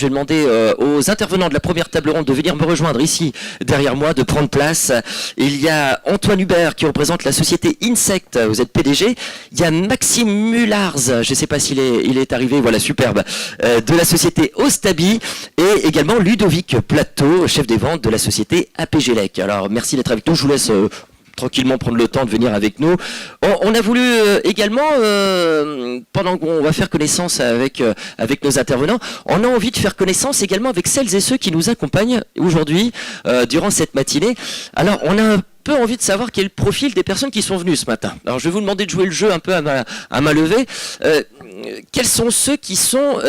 Je vais demander aux intervenants de la première table ronde de venir me rejoindre ici, derrière moi, de prendre place. Il y a Antoine Hubert qui représente la société Insect, vous êtes PDG. Il y a Maxime Mullars, je ne sais pas s'il est arrivé, voilà, superbe, de la société Ostabi. Et également Ludovic Plateau, chef des ventes de la société APGLEC. Alors, merci d'être avec nous, je vous laisse... tranquillement prendre le temps de venir avec nous. On a voulu également, pendant qu'on va faire connaissance avec nos intervenants, on a envie de faire connaissance également avec celles et ceux qui nous accompagnent aujourd'hui, durant cette matinée. Alors, on a un peu envie de savoir quel est le profil des personnes qui sont venues ce matin. Alors, je vais vous demander de jouer le jeu un peu à ma levée. Quels sont ceux qui sont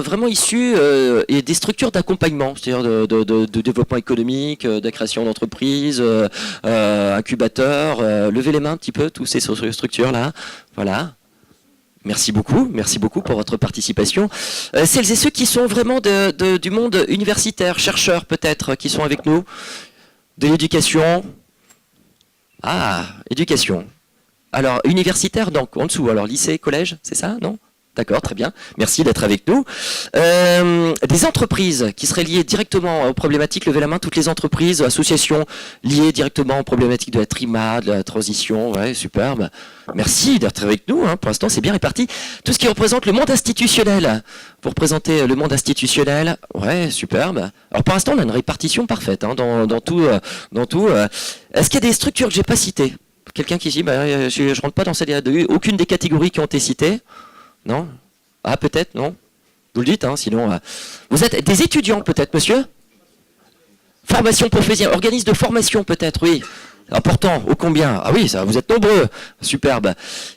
vraiment issus des structures d'accompagnement, c'est-à-dire de développement économique, de création d'entreprises, incubateurs, levez les mains un petit peu, tous ces structures-là, voilà. Merci beaucoup pour votre participation. Celles et ceux qui sont vraiment du monde universitaire, chercheurs peut-être, qui sont avec nous, de l'éducation. Ah, éducation. Alors, universitaire, donc en dessous, alors lycée, collège, c'est ça, non? D'accord, très bien. Merci d'être avec nous. Des entreprises qui seraient liées directement aux problématiques, levez la main, toutes les entreprises, associations liées directement aux problématiques de la TRIMA, de la transition, ouais, superbe. Merci d'être avec nous, hein. Pour l'instant c'est bien réparti. Tout ce qui représente le monde institutionnel. Vous représentez le monde institutionnel, ouais, superbe. Alors pour l'instant on a une répartition parfaite, hein, dans tout. Est-ce qu'il y a des structures que j'ai pas citées? Quelqu'un qui dit, bah, je rentre pas dans aucune des catégories qui ont été citées? Non? Ah, peut-être, non? Vous le dites, hein, sinon... Vous êtes des étudiants, peut-être, monsieur? Formation professionnelle, organisme de formation, peut-être, oui. Important, ô combien? Ah oui, ça, vous êtes nombreux. Superbe.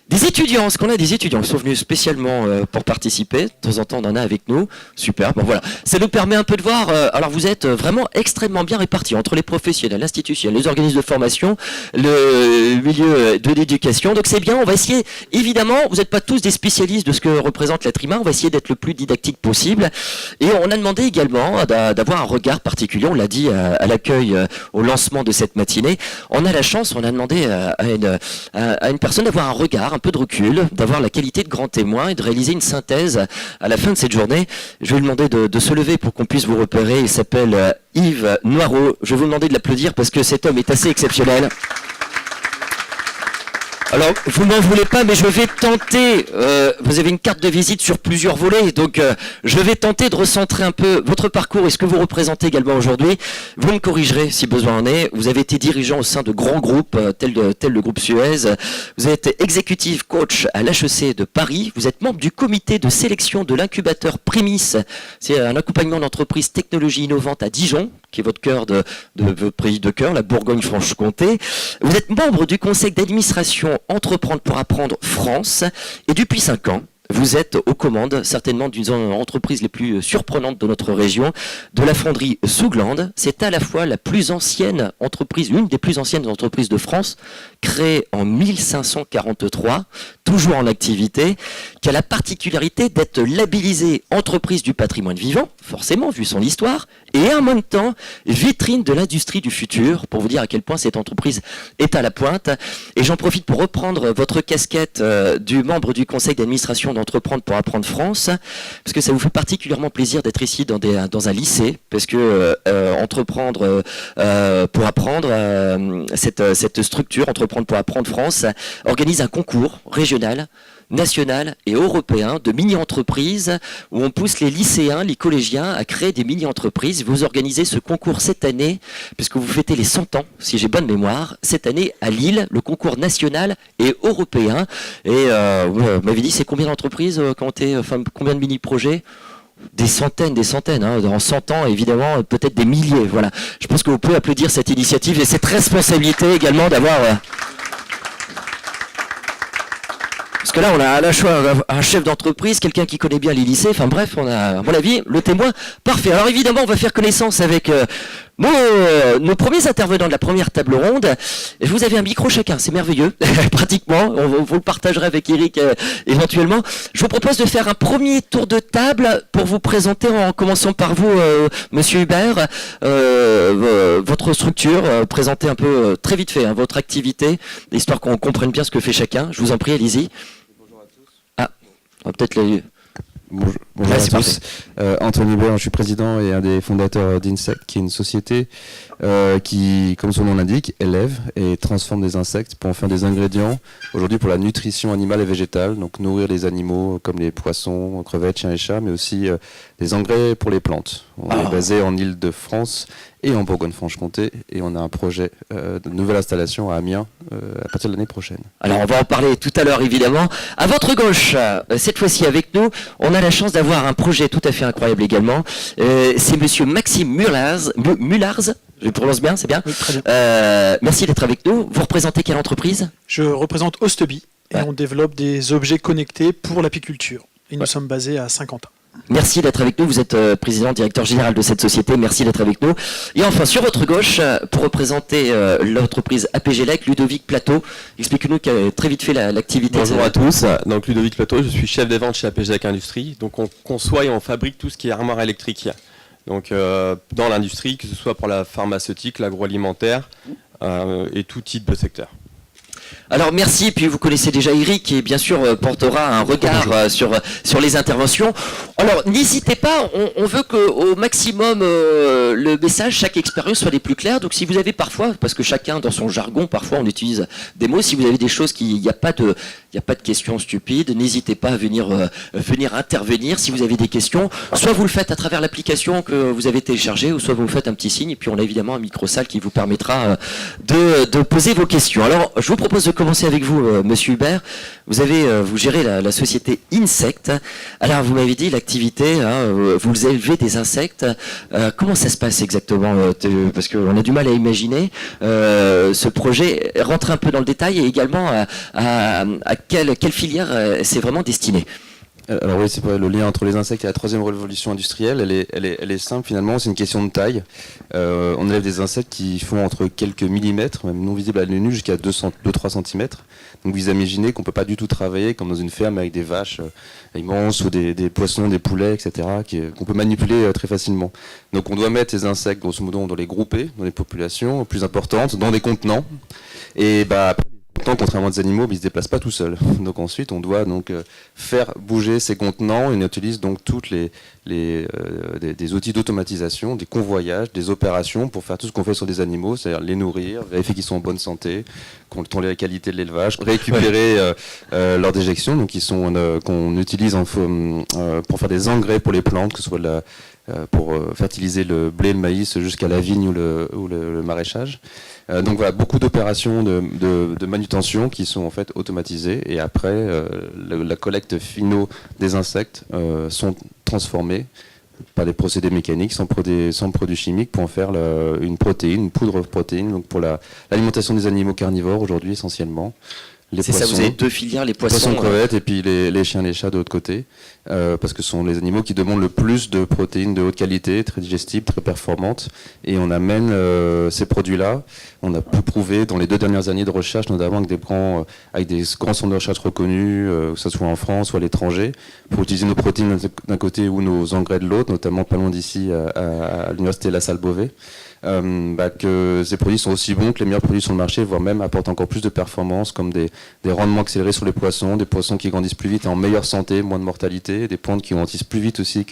Des étudiants, est-ce qu'on a des étudiants qui sont venus spécialement pour participer? De temps en temps, on en a avec nous. Superbe. Bon, voilà. Ça nous permet un peu de voir. Alors, vous êtes vraiment extrêmement bien répartis entre les professionnels, l'institutionnel, les organismes de formation, le milieu de l'éducation. Donc, c'est bien. On va essayer, évidemment, vous n'êtes pas tous des spécialistes de ce que représente la TRIMA. On va essayer d'être le plus didactique possible. Et on a demandé également d'avoir un regard particulier. On l'a dit à l'accueil, au lancement de cette matinée. On a la chance, on a demandé à une personne d'avoir un regard, un peu de recul, d'avoir la qualité de grand témoin et de réaliser une synthèse à la fin de cette journée. Je vais lui demander de se lever pour qu'on puisse vous repérer. Il s'appelle Yves Noireau. Je vais vous demander de l'applaudir parce que cet homme est assez exceptionnel. Alors, vous m'en voulez pas, mais je vais tenter, vous avez une carte de visite sur plusieurs volets, donc je vais tenter de recentrer un peu votre parcours et ce que vous représentez également aujourd'hui. Vous me corrigerez si besoin en est. Vous avez été dirigeant au sein de grands groupes, tel le groupe Suez. Vous êtes executive coach à l'HEC de Paris. Vous êtes membre du comité de sélection de l'incubateur Prémisse. C'est un accompagnement d'entreprises technologies innovantes à Dijon, qui est votre cœur de votre pays de cœur, la Bourgogne-Franche-Comté. Vous êtes membre du conseil d'administration Entreprendre pour apprendre France, et depuis 5 ans, vous êtes aux commandes certainement d'une entreprise les plus surprenantes de notre région, de la fonderie Sougland. C'est à la fois la plus ancienne entreprise, une des plus anciennes entreprises de France, créée en 1543, toujours en activité, qui a la particularité d'être labellisée entreprise du patrimoine vivant, forcément vu son histoire, et en même temps vitrine de l'industrie du futur, pour vous dire à quel point cette entreprise est à la pointe. Et j'en profite pour reprendre votre casquette du membre du conseil d'administration d'Entreprendre pour apprendre France, parce que ça vous fait particulièrement plaisir d'être ici dans un lycée, parce que Entreprendre pour apprendre, cette structure, Entreprendre pour apprendre France, organise un concours régional, national et européen de mini-entreprises où on pousse les lycéens, les collégiens à créer des mini-entreprises. Vous organisez ce concours cette année, puisque vous fêtez les 100 ans, si j'ai bonne mémoire, cette année à Lille, le concours national et européen. Et vous m'avez dit, c'est combien d'entreprises, combien de mini-projets? Des centaines, hein. En 100 ans, évidemment, peut-être des milliers. Voilà. Je pense que vous pouvez applaudir cette initiative et cette responsabilité également d'avoir... Parce que là, on a à la fois un chef d'entreprise, quelqu'un qui connaît bien les lycées, enfin bref, on a, à mon avis, le témoin parfait. Alors évidemment, on va faire connaissance avec nos premiers intervenants de la première table ronde. Je vous avais un micro chacun, c'est merveilleux, pratiquement. Vous le partagerez avec Eric éventuellement. Je vous propose de faire un premier tour de table pour vous présenter, en commençant par vous, Monsieur Hubert, votre structure, présenter un peu très vite fait votre activité, histoire qu'on comprenne bien ce que fait chacun. Je vous en prie, allez-y. Bonjour à tous. Ah, on va peut-être les... Bonjour. Bonjour Ouais, à c'est tous. Antoine Hubert, je suis président et un des fondateurs d'Insect, qui est une société qui, comme son nom l'indique, élève et transforme des insectes pour en faire des ingrédients, aujourd'hui pour la nutrition animale et végétale, donc nourrir les animaux comme les poissons, crevettes, chiens et chats, mais aussi des engrais pour les plantes. On est basé en Île-de-France et en Bourgogne-Franche-Comté, et on a un projet de nouvelle installation à Amiens à partir de l'année prochaine. Alors on va en parler tout à l'heure évidemment. À votre gauche, cette fois-ci avec nous, on a la chance d'avoir un projet tout à fait incroyable également. C'est monsieur Maxime Mulars. Je prononce bien, c'est bien. Oui, très bien. Merci d'être avec nous. Vous représentez quelle entreprise? Je représente Osteby et Ouais. on développe des objets connectés pour l'apiculture. Et nous Ouais. sommes basés à Saint-Quentin. Merci d'être avec nous. Vous êtes président, directeur général de cette société. Merci d'être avec nous. Et enfin, sur votre gauche, pour représenter l'entreprise APGLEC, Ludovic Plateau. Expliquez-nous très vite fait l'activité. Bonjour à tous, donc Ludovic Plateau, je suis chef des ventes chez APGLEC Industrie. Donc on conçoit et on fabrique tout ce qui est armoire électrique. Donc dans l'industrie, que ce soit pour la pharmaceutique, l'agroalimentaire et tout type de secteur. Alors merci, puis vous connaissez déjà Eric qui bien sûr portera un regard sur les interventions. Alors n'hésitez pas, on veut qu'au maximum le message, chaque expérience soit les plus claires. Donc si vous avez parfois, parce que chacun dans son jargon, parfois on utilise des mots, si vous avez des choses il n'y a pas de questions stupides, n'hésitez pas à venir intervenir si vous avez des questions. Soit vous le faites à travers l'application que vous avez téléchargée, ou soit vous me faites un petit signe, et puis on a évidemment un micro-salle qui vous permettra de poser vos questions. Alors je vous propose de commencer avec vous, monsieur Hubert. Vous gérez la société Insect. Alors vous m'avez dit l'activité, vous élevez des insectes. Comment ça se passe exactement parce qu'on a du mal à imaginer ce projet. Rentrez un peu dans le détail, et également à quelle filière c'est vraiment destiné. Alors oui, c'est pas le lien entre les insectes et la troisième révolution industrielle. Elle est simple finalement. C'est une question de taille. On élève des insectes qui font entre quelques millimètres, même non visibles à l'œil nu, jusqu'à 2-3 centimètres. Donc vous imaginez qu'on peut pas du tout travailler comme dans une ferme avec des vaches immenses ou des poissons, des poulets, etc. qu'on peut manipuler très facilement. Donc on doit mettre ces insectes, grosso modo, on doit les grouper dans des populations plus importantes, dans des contenants. Et après, contrairement à des animaux, ils ne se déplacent pas tout seuls. Donc ensuite, on doit faire bouger ces contenants, et on utilise donc toutes des outils d'automatisation, des convoyages, des opérations pour faire tout ce qu'on fait sur des animaux, c'est-à-dire les nourrir, vérifier qu'ils sont en bonne santé, contrôler la qualité de l'élevage, récupérer leurs déjections, donc qu'on utilise pour faire des engrais pour les plantes, que ce soit pour fertiliser le blé, le maïs, jusqu'à la vigne ou le maraîchage. Donc voilà, beaucoup d'opérations de manutention qui sont en fait automatisées, et après la collecte finaux des insectes sont transformés par des procédés mécaniques sans produits chimiques pour en faire une poudre de protéine, donc pour l'alimentation des animaux carnivores aujourd'hui essentiellement. C'est ça, vous avez deux filières, les poissons crevettes, et puis les chiens et les chats de l'autre côté, parce que ce sont les animaux qui demandent le plus de protéines de haute qualité, très digestibles, très performantes, et on amène ces produits-là. On a pu prouver dans les 2 dernières années de recherche, notamment avec des grands centres de recherche reconnus, que ce soit en France ou à l'étranger, pour utiliser nos protéines d'un côté ou nos engrais de l'autre, notamment pas loin d'ici à l'université La Salle Beauvais. Que ces produits sont aussi bons que les meilleurs produits sur le marché, voire même apportent encore plus de performance, comme des rendements accélérés sur les poissons, des poissons qui grandissent plus vite et en meilleure santé, moins de mortalité, des plantes qui grandissent plus vite aussi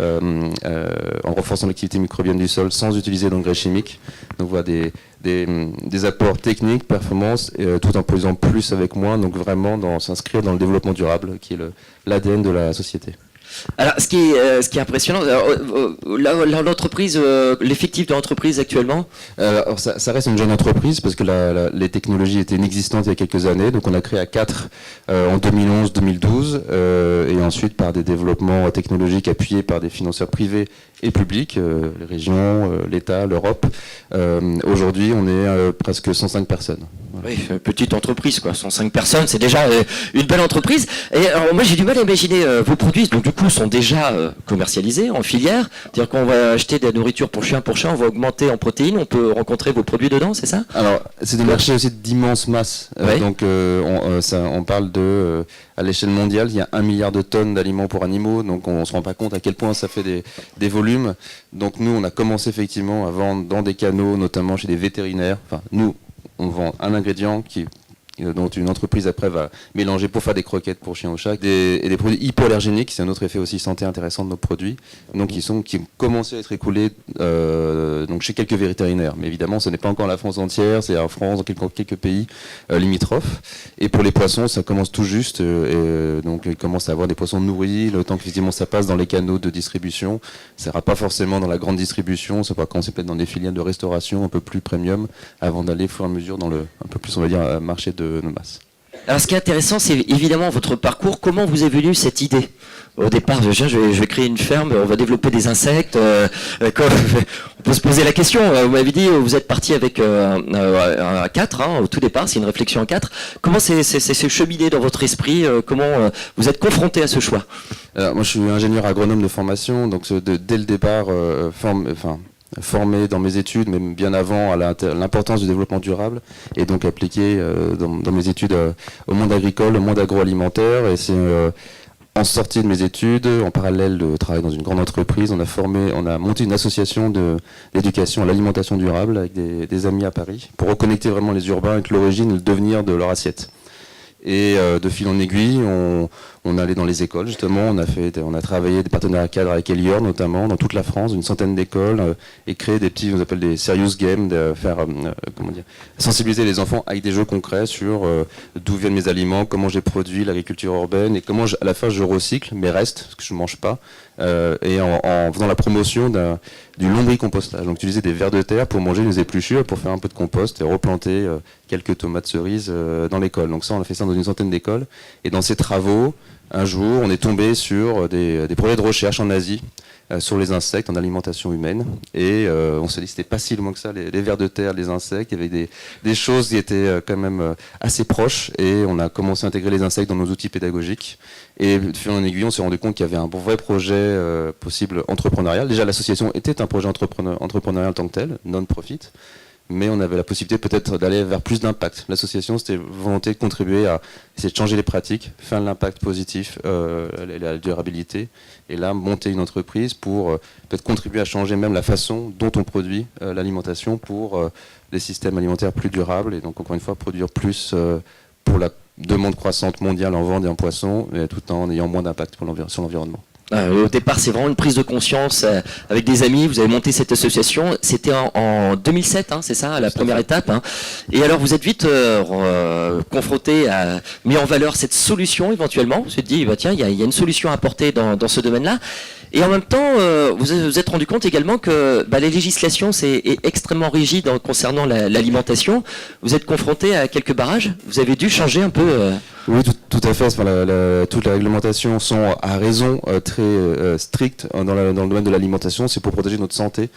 en renforçant l'activité microbienne du sol sans utiliser d'engrais chimiques. Donc voilà des apports techniques, performance, tout en produisant plus avec moins, donc vraiment s'inscrire dans le développement durable qui est l'ADN de la société. Alors, ce qui est impressionnant, l'entreprise, l'effectif de l'entreprise actuellement. Alors ça reste une jeune entreprise parce que les technologies étaient inexistantes il y a quelques années, donc on a créé à 4 en 2011-2012, et ensuite par des développements technologiques appuyés par des financeurs privés et publics, les régions, l'État, l'Europe. Aujourd'hui, on est presque 105 personnes. Voilà. Oui, petite entreprise, 105 personnes, c'est déjà une belle entreprise. Et alors, moi, j'ai du mal à imaginer vos produits, donc du coup, sont déjà commercialisés en filière. C'est-à-dire qu'on va acheter de la nourriture pour chien, on va augmenter en protéines, on peut rencontrer vos produits dedans, c'est ça? Alors, c'est des marchés aussi d'immenses masses. Ouais. Donc, on parle à l'échelle mondiale, il y a 1 milliard de tonnes d'aliments pour animaux, donc on ne se rend pas compte à quel point ça fait des volumes. Donc nous, on a commencé effectivement à vendre dans des canaux, notamment chez des vétérinaires. Enfin, nous, on vend un ingrédient qui dont une entreprise après va mélanger pour faire des croquettes pour chiens ou chats, et des produits hypoallergéniques, c'est un autre effet aussi santé intéressant de nos produits, donc qui commencent à être écoulés donc chez quelques vétérinaires. Mais évidemment, ce n'est pas encore la France entière, c'est en France, dans quelques pays limitrophes. Et pour les poissons, ça commence tout juste, donc ils commencent à avoir des poissons nourris, le temps qu'effectivement ça passe dans les canaux de distribution, ça ira pas forcément dans la grande distribution, ça va commencer peut-être dans des filiales de restauration un peu plus premium, avant d'aller au fur et à mesure dans le un peu plus, on va dire, marché de masse. Alors ce qui est intéressant, c'est évidemment votre parcours. Comment vous est venue cette idée? Au départ, je vais créer une ferme, on va développer des insectes. On peut se poser la question. Vous m'avez dit, vous êtes parti avec un 4, au tout départ, c'est une réflexion à 4. Comment c'est cheminé dans votre esprit? Comment vous êtes confronté à ce choix? Moi, je suis ingénieur agronome de formation, donc dès le départ, formé dans mes études, mais bien avant à l'importance du développement durable, et donc appliqué dans mes études au monde agricole, au monde agroalimentaire. Et c'est en sortie de mes études, en parallèle de travailler dans une grande entreprise, on a monté une association d'éducation à l'alimentation durable avec des amis à Paris, pour reconnecter vraiment les urbains avec l'origine et le devenir de leur assiette. Et de fil en aiguille, on allait dans les écoles justement, on a travaillé des partenariats cadres avec Elior notamment, dans toute la France, une centaine d'écoles, et créer des petits, on appelle des serious games, sensibiliser les enfants avec des jeux concrets sur d'où viennent mes aliments, comment j'ai produit l'agriculture urbaine, et comment à la fin je recycle mes restes, ce que je ne mange pas, et en faisant la promotion du lombricompostage. Donc utiliser des vers de terre pour manger les épluchures, pour faire un peu de compost et replanter quelques tomates cerises dans l'école. Donc ça, on a fait ça dans une centaine d'écoles. Et dans ces travaux, un jour, on est tombé sur des projets de recherche en Asie sur les insectes en alimentation humaine. Et on se dit que c'était pas si loin que ça, les vers de terre, les insectes. Il y avait des choses qui étaient quand même assez proches. Et on a commencé à intégrer les insectes dans nos outils pédagogiques. Et de fil en aiguille, on s'est rendu compte qu'il y avait un vrai projet possible entrepreneurial. Déjà, l'association était un projet entrepreneurial en tant que tel, non-profit. Mais on avait la possibilité peut-être d'aller vers plus d'impact. L'association, c'était volonté de contribuer à essayer de changer les pratiques, faire de l'impact positif, la durabilité, et là, monter une entreprise pour peut-être contribuer à changer même la façon dont on produit l'alimentation pour des systèmes alimentaires plus durables, et donc encore une fois, produire plus pour la demande croissante mondiale en viande et en poisson, tout en ayant moins d'impact sur l'environnement. Au départ, c'est vraiment une prise de conscience avec des amis. Vous avez monté cette association. C'était en 2007, c'est ça, la première étape. Et alors, vous êtes vite confronté à mis en valeur cette solution éventuellement. Vous vous êtes dit, tiens, il y a une solution à apporter dans ce domaine-là. Et en même temps, vous vous êtes rendu compte également que la législation est extrêmement rigide concernant l'alimentation. Vous êtes confronté à quelques barrages. Vous avez dû changer un peu. Oui, tout à fait. Toutes les réglementations sont à raison très strictes dans le domaine de l'alimentation. C'est pour protéger notre santé.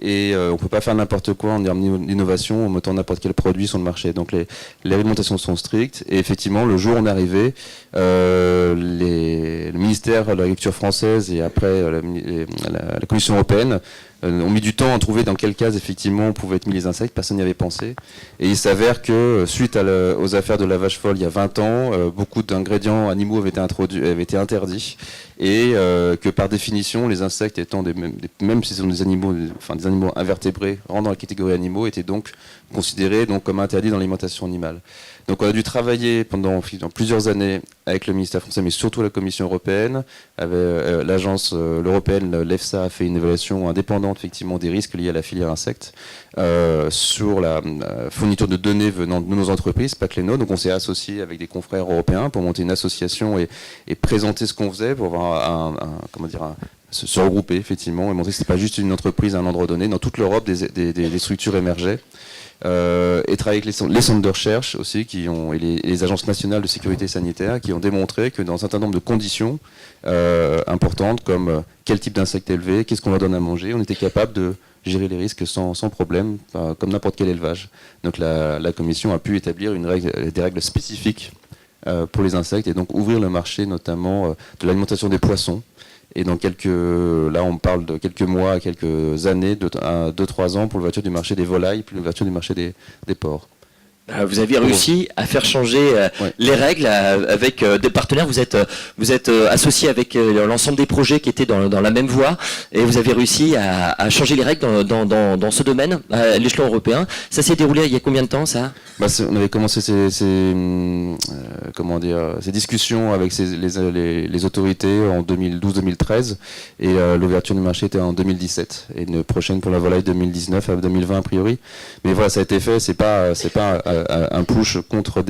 Et on ne peut pas faire n'importe quoi en termes d'innovation en mettant n'importe quel produit sur le marché. Donc les réglementations sont strictes. Et effectivement, le jour où on est arrivé, le ministère de l'Agriculture française et après la Commission européenne ont mis du temps à trouver dans quelle case effectivement pouvaient être mis les insectes. Personne n'y avait pensé. Et il s'avère que suite aux affaires de la vache folle il y a 20 ans, beaucoup d'ingrédients animaux avaient été interdits. Et que par définition, les insectes étant même si ce sont des animaux invertébrés, rentrant dans la catégorie animaux, étaient donc considérés comme interdits dans l'alimentation animale. Donc on a dû travailler pendant plusieurs années avec le ministère français, mais surtout la Commission européenne. L'agence européenne, l'EFSA, a fait une évaluation indépendante effectivement des risques liés à la filière insectes sur la fourniture de données venant de nos entreprises, pas que les nôtres. Donc on s'est associé avec des confrères européens pour monter une association et présenter ce qu'on faisait pour avoir se regrouper effectivement et montrer que c'était pas juste une entreprise à un endroit donné. Dans toute l'Europe, des structures émergeaient. Et travailler avec les centres de recherche aussi et les agences nationales de sécurité sanitaire qui ont démontré que dans un certain nombre de conditions importantes comme quel type d'insectes élever, qu'est-ce qu'on leur donne à manger, on était capable de gérer les risques sans problème, comme n'importe quel élevage. Donc la Commission a pu établir des règles spécifiques pour les insectes et donc ouvrir le marché notamment de l'alimentation des poissons. Et là on parle de quelques mois, quelques années, 2-3 ans pour l'ouverture du marché des volailles, puis l'ouverture du marché des porcs. Vous avez réussi à faire changer Ouais. les règles avec des partenaires. Vous êtes associé avec l'ensemble des projets qui étaient dans la même voie et vous avez réussi à changer les règles dans ce domaine à l'échelon européen. Ça s'est déroulé il y a combien de temps ça? On avait commencé ces discussions avec les autorités en 2012-2013 et l'ouverture du marché était en 2017 et une prochaine pour la volaille 2019 à 2020 a priori. Mais voilà, ça a été fait. C'est pas un push contre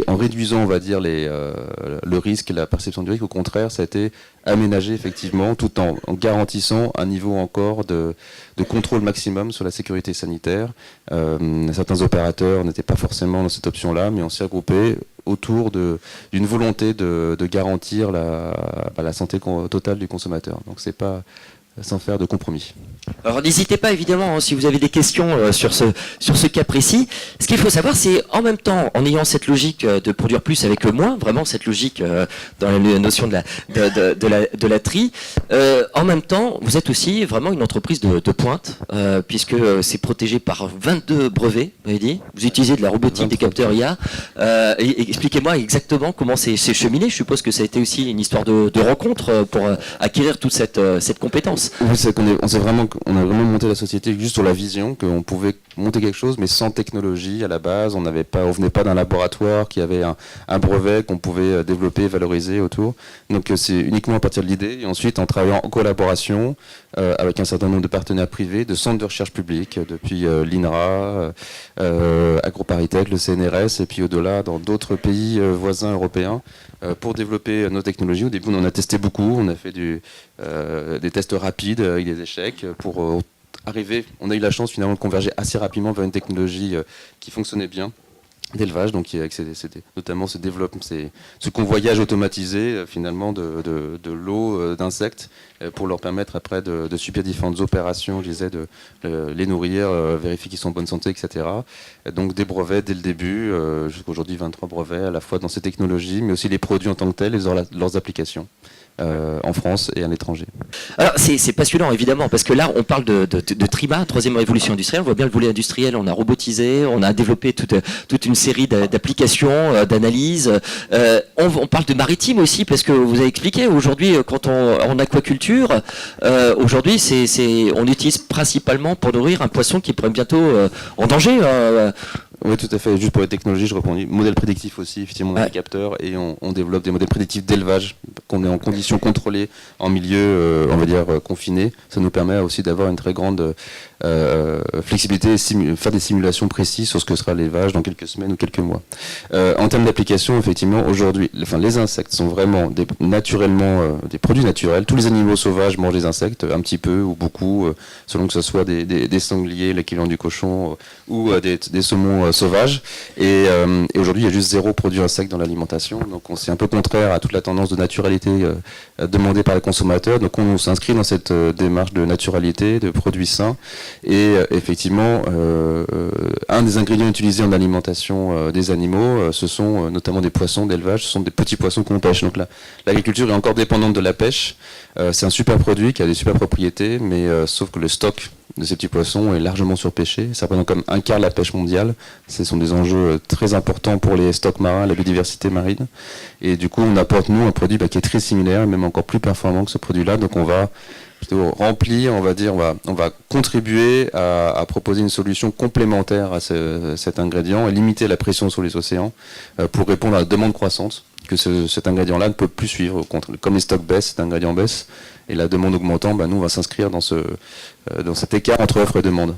en réduisant, on va dire, le risque et la perception du risque. Au contraire, ça a été aménagé effectivement, tout en garantissant un niveau encore de contrôle maximum sur la sécurité sanitaire. Certains opérateurs n'étaient pas forcément dans cette option-là, mais on s'est regroupé autour d'une volonté de garantir la santé totale du consommateur. Donc c'est pas sans faire de compromis. Alors n'hésitez pas évidemment si vous avez des questions sur ce cas précis. Ce qu'il faut savoir, c'est en même temps, en ayant cette logique de produire plus avec le moins, vraiment cette logique dans la notion de la tri, en même temps, vous êtes aussi vraiment une entreprise de pointe, puisque c'est protégé par 22 brevets, vous avez dit. Vous utilisez de la robotique, des capteurs IA. Et expliquez-moi exactement comment c'est cheminé. Je suppose que ça a été aussi une histoire de rencontre pour acquérir toute cette compétence. Oui, c'est qu'on on a vraiment monté la société juste sur la vision qu'on pouvait monter quelque chose, mais sans technologie à la base. On venait pas d'un laboratoire qui avait un brevet qu'on pouvait développer, valoriser autour. Donc c'est uniquement à partir de l'idée. Et ensuite, en travaillant en collaboration avec un certain nombre de partenaires privés, de centres de recherche publics, depuis l'INRA, AgroParisTech, le CNRS, et puis au-delà dans d'autres pays voisins européens, pour développer nos technologies. Au début, on en a testé beaucoup. On a fait des tests rapides avec des échecs pour arriver. On a eu la chance finalement de converger assez rapidement vers une technologie qui fonctionnait bien d'élevage, donc notamment ce convoyage automatisé finalement de l'eau d'insectes pour leur permettre après de subir différentes opérations, je disais, de les nourrir, vérifier qu'ils sont en bonne santé, etc. Donc des brevets dès le début, jusqu'à aujourd'hui 23 brevets à la fois dans ces technologies, mais aussi les produits en tant que tels et leurs applications. En France et à l'étranger. Alors c'est passionnant évidemment parce que là on parle de Trima, troisième révolution industrielle, on voit bien le volet industriel, on a robotisé, on a développé toute une série d'applications, d'analyses. On parle de maritime aussi parce que vous avez expliqué aujourd'hui quand en aquaculture, aujourd'hui on utilise principalement pour nourrir un poisson qui pourrait bientôt en danger. Oui, tout à fait. Juste pour les technologies, je répondis. Modèle prédictif aussi, effectivement, on a des capteurs et on développe des modèles prédictifs d'élevage qu'on est en conditions contrôlées, en milieu, on va dire, confiné. Ça nous permet aussi d'avoir une très grande flexibilité et faire des simulations précises sur ce que sera l'élevage dans quelques semaines ou quelques mois. En termes d'application, effectivement, aujourd'hui, les insectes sont vraiment naturellement des produits naturels. Tous les animaux sauvages mangent des insectes, un petit peu ou beaucoup, selon que ce soit des sangliers, l'équivalent du cochon, ou des saumons sauvages. Et aujourd'hui, il y a juste 0 produit insecte dans l'alimentation. Donc c'est un peu contraire à toute la tendance de naturalité demandée par les consommateurs. Donc on s'inscrit dans cette démarche de naturalité, de produits sains. Et effectivement, un des ingrédients utilisés en alimentation des animaux, ce sont notamment des poissons d'élevage, ce sont des petits poissons qu'on pêche. Donc l'agriculture est encore dépendante de la pêche. C'est un super produit qui a des super propriétés, mais sauf que le stock de ces petits poissons est largement surpêché. Ça représente comme un quart de la pêche mondiale. Ce sont des enjeux très importants pour les stocks marins, la biodiversité marine. Et du coup, on apporte, nous, un produit qui est très similaire, et même encore plus performant que ce produit-là. Donc on va plutôt remplir, on va contribuer à proposer une solution complémentaire à cet ingrédient et limiter la pression sur les océans pour répondre à la demande croissante que cet ingrédient-là ne peut plus suivre. Comme les stocks baissent, cet ingrédient baisse, et la demande augmentant, nous on va s'inscrire dans cet écart entre offre et demande.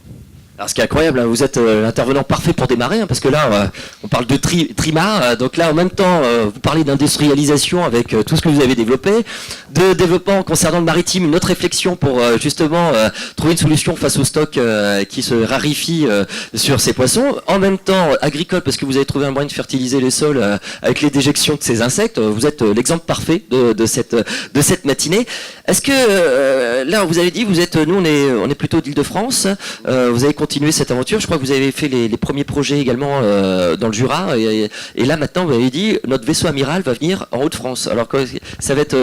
Alors ce qui est incroyable, vous êtes l'intervenant parfait pour démarrer, parce que là, on parle de Trima, donc là en même temps, vous parlez d'industrialisation avec tout ce que vous avez développé, de développement concernant le maritime, une autre réflexion pour justement trouver une solution face au stock qui se raréfie sur ces poissons. En même temps, agricole, parce que vous avez trouvé un moyen de fertiliser les sols avec les déjections de ces insectes. Vous êtes l'exemple parfait de cette matinée. Est-ce que là, vous avez dit, nous on est plutôt d'Île-de-France, vous avez continué cette aventure. Je crois que vous avez fait les premiers projets également dans le Jura, et là maintenant vous avez dit notre vaisseau amiral va venir en Hauts-de-France. Alors ça va être